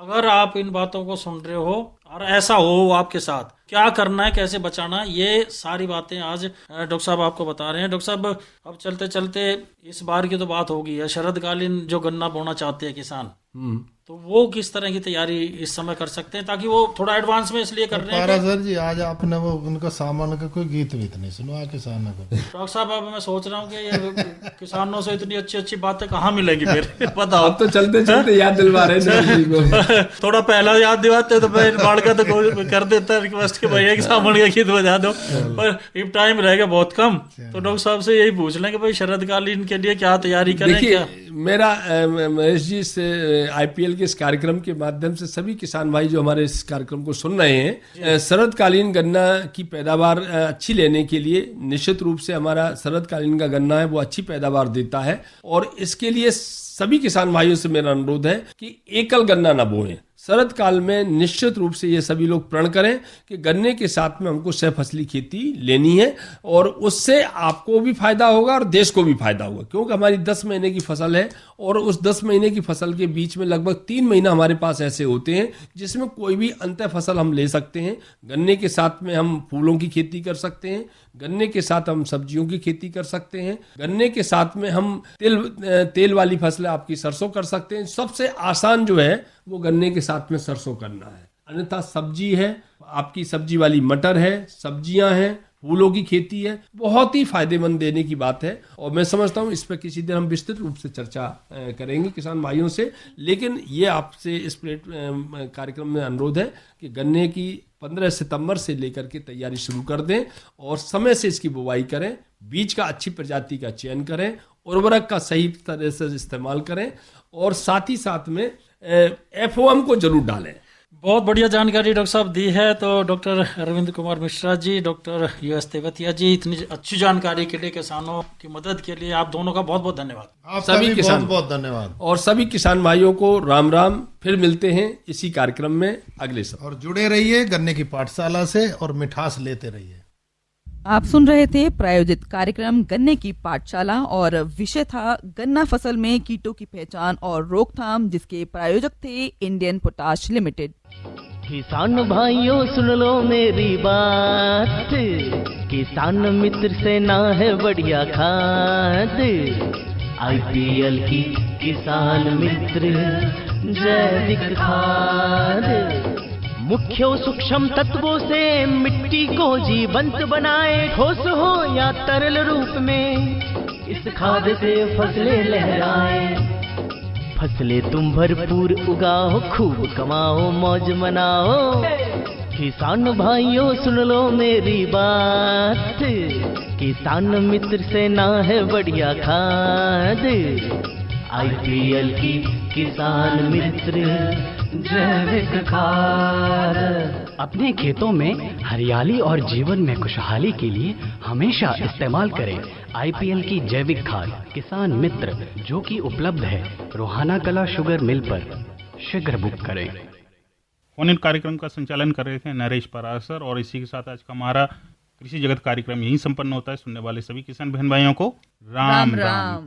अगर आप इन बातों को सुन रहे हो और ऐसा हो आपके साथ, क्या करना है, कैसे बचाना है, ये सारी बातें आज डॉक्टर साहब आपको बता रहे हैं। डॉक्टर साहब, अब चलते चलते इस बार की तो बात होगी है, शरदकालीन जो गन्ना बोना चाहते हैं किसान, तो वो किस तरह की तैयारी इस समय कर सकते हैं, ताकि वो थोड़ा एडवांस में इसलिए कर रहे हैं? सर जी, आज आपने वो उनका सामान का कोई गीत भी नहीं सुना किसानों को। डॉक्टर साहब, अब मैं सोच रहा हूँ कि ये किसानों से इतनी अच्छी बातें कहाँ मिलेंगी फिर? बताओ। अब तो चलते चलते याद दिलवा रहे थोड़ा पहला याद दिलाते तो मैं बाढ़ का तो कर देता रिक्वेस्ट के भैया सामान का गीत बजा दो, पर अब टाइम रहेगा बहुत कम। तो डॉक्टर साहब से यही पूछ लें कि भाई शरदकालीन के लिए क्या तैयारी करें? क्या मेरा महेश जी से IPL के इस कार्यक्रम के माध्यम से सभी किसान भाई जो हमारे इस कार्यक्रम को सुन रहे हैं, शरदकालीन गन्ना की पैदावार अच्छी लेने के लिए निश्चित रूप से हमारा शरदकालीन का गन्ना है वो अच्छी पैदावार देता है, और इसके लिए सभी किसान भाइयों से मेरा अनुरोध है कि एकल गन्ना न बोएं। शरद काल में निश्चित रूप से ये सभी लोग प्रण करें कि गन्ने के साथ में हमको सहफसली खेती लेनी है, और उससे आपको भी फायदा होगा और देश को भी फायदा होगा, क्योंकि हमारी 10 महीने की फसल है, और उस 10 महीने की फसल के बीच में लगभग 3 महीना हमारे पास ऐसे होते हैं जिसमें कोई भी अंतर फसल हम ले सकते हैं। गन्ने के साथ में हम फूलों की खेती कर सकते हैं, गन्ने के साथ हम सब्जियों की खेती कर सकते हैं, गन्ने के साथ में हम तेल वाली फसलें आपकी सरसों कर सकते हैं। सबसे आसान जो है वो गन्ने के साथ में सरसों करना है, अन्यथा सब्जी है, आपकी सब्जी वाली मटर है, सब्जियां हैं, फूलों की खेती है, बहुत ही फायदेमंद देने की बात है। और मैं समझता हूं इस पर किसी दिन हम विस्तृत रूप से चर्चा करेंगे किसान भाइयों से, लेकिन ये आपसे इस कार्यक्रम में अनुरोध है कि गन्ने की 15 सितंबर से लेकर के तैयारी शुरू कर दें, और समय से इसकी बुवाई करें, बीज का अच्छी प्रजाति का चयन करें, उर्वरक का सही तरह से इस्तेमाल करें, और साथ ही साथ में FOM को जरूर डालें। बहुत बढ़िया जानकारी डॉक्टर साहब दी है। तो doctor Arvind Kumar Mishra ji, doctor US Tewatia जी, इतनी अच्छी जानकारी के लिए, किसानों की मदद के लिए आप दोनों का बहुत बहुत धन्यवाद। आप सभी किसान बहुत धन्यवाद। और सभी किसान भाइयों को राम राम। फिर मिलते हैं इसी कार्यक्रम में अगले सप्ताह। और जुड़े रहिए गन्ने की पाठशाला से और मिठास लेते रहिए। आप सुन रहे थे प्रायोजित कार्यक्रम गन्ने की पाठशाला और विषय था गन्ना फसल में कीटों की पहचान और रोकथाम, जिसके प्रायोजक थे इंडियन पोटाश लिमिटेड। किसान भाइयों सुन लो मेरी बात, किसान मित्र से ना है बढ़िया खाद, IPL की किसान मित्र जैविक खाद, मुख्य सूक्ष्म तत्वों से मिट्टी को जीवंत बनाए, ठोस हो या तरल रूप में इस खाद से फसलें लहराए, फसलें तुम भरपूर उगाओ, खूब कमाओ, मौज मनाओ। किसान भाइयों सुन लो मेरी बात, किसान मित्र से ना है बढ़िया खाद, IPL की किसान मित्र जैविक खाद। अपने खेतों में हरियाली और जीवन में खुशहाली के लिए हमेशा इस्तेमाल करें IPL की जैविक खाद किसान मित्र, जो कि उपलब्ध है रोहाना कला शुगर मिल पर। शीघ्र बुक करें। फोन इन कार्यक्रम का संचालन कर रहे थे नरेश परासर, और इसी के साथ आज का हमारा कृषि जगत कार्यक्रम यहीं संपन्न होता है। सुनने वाले सभी किसान बहन भाइयों को राम राम।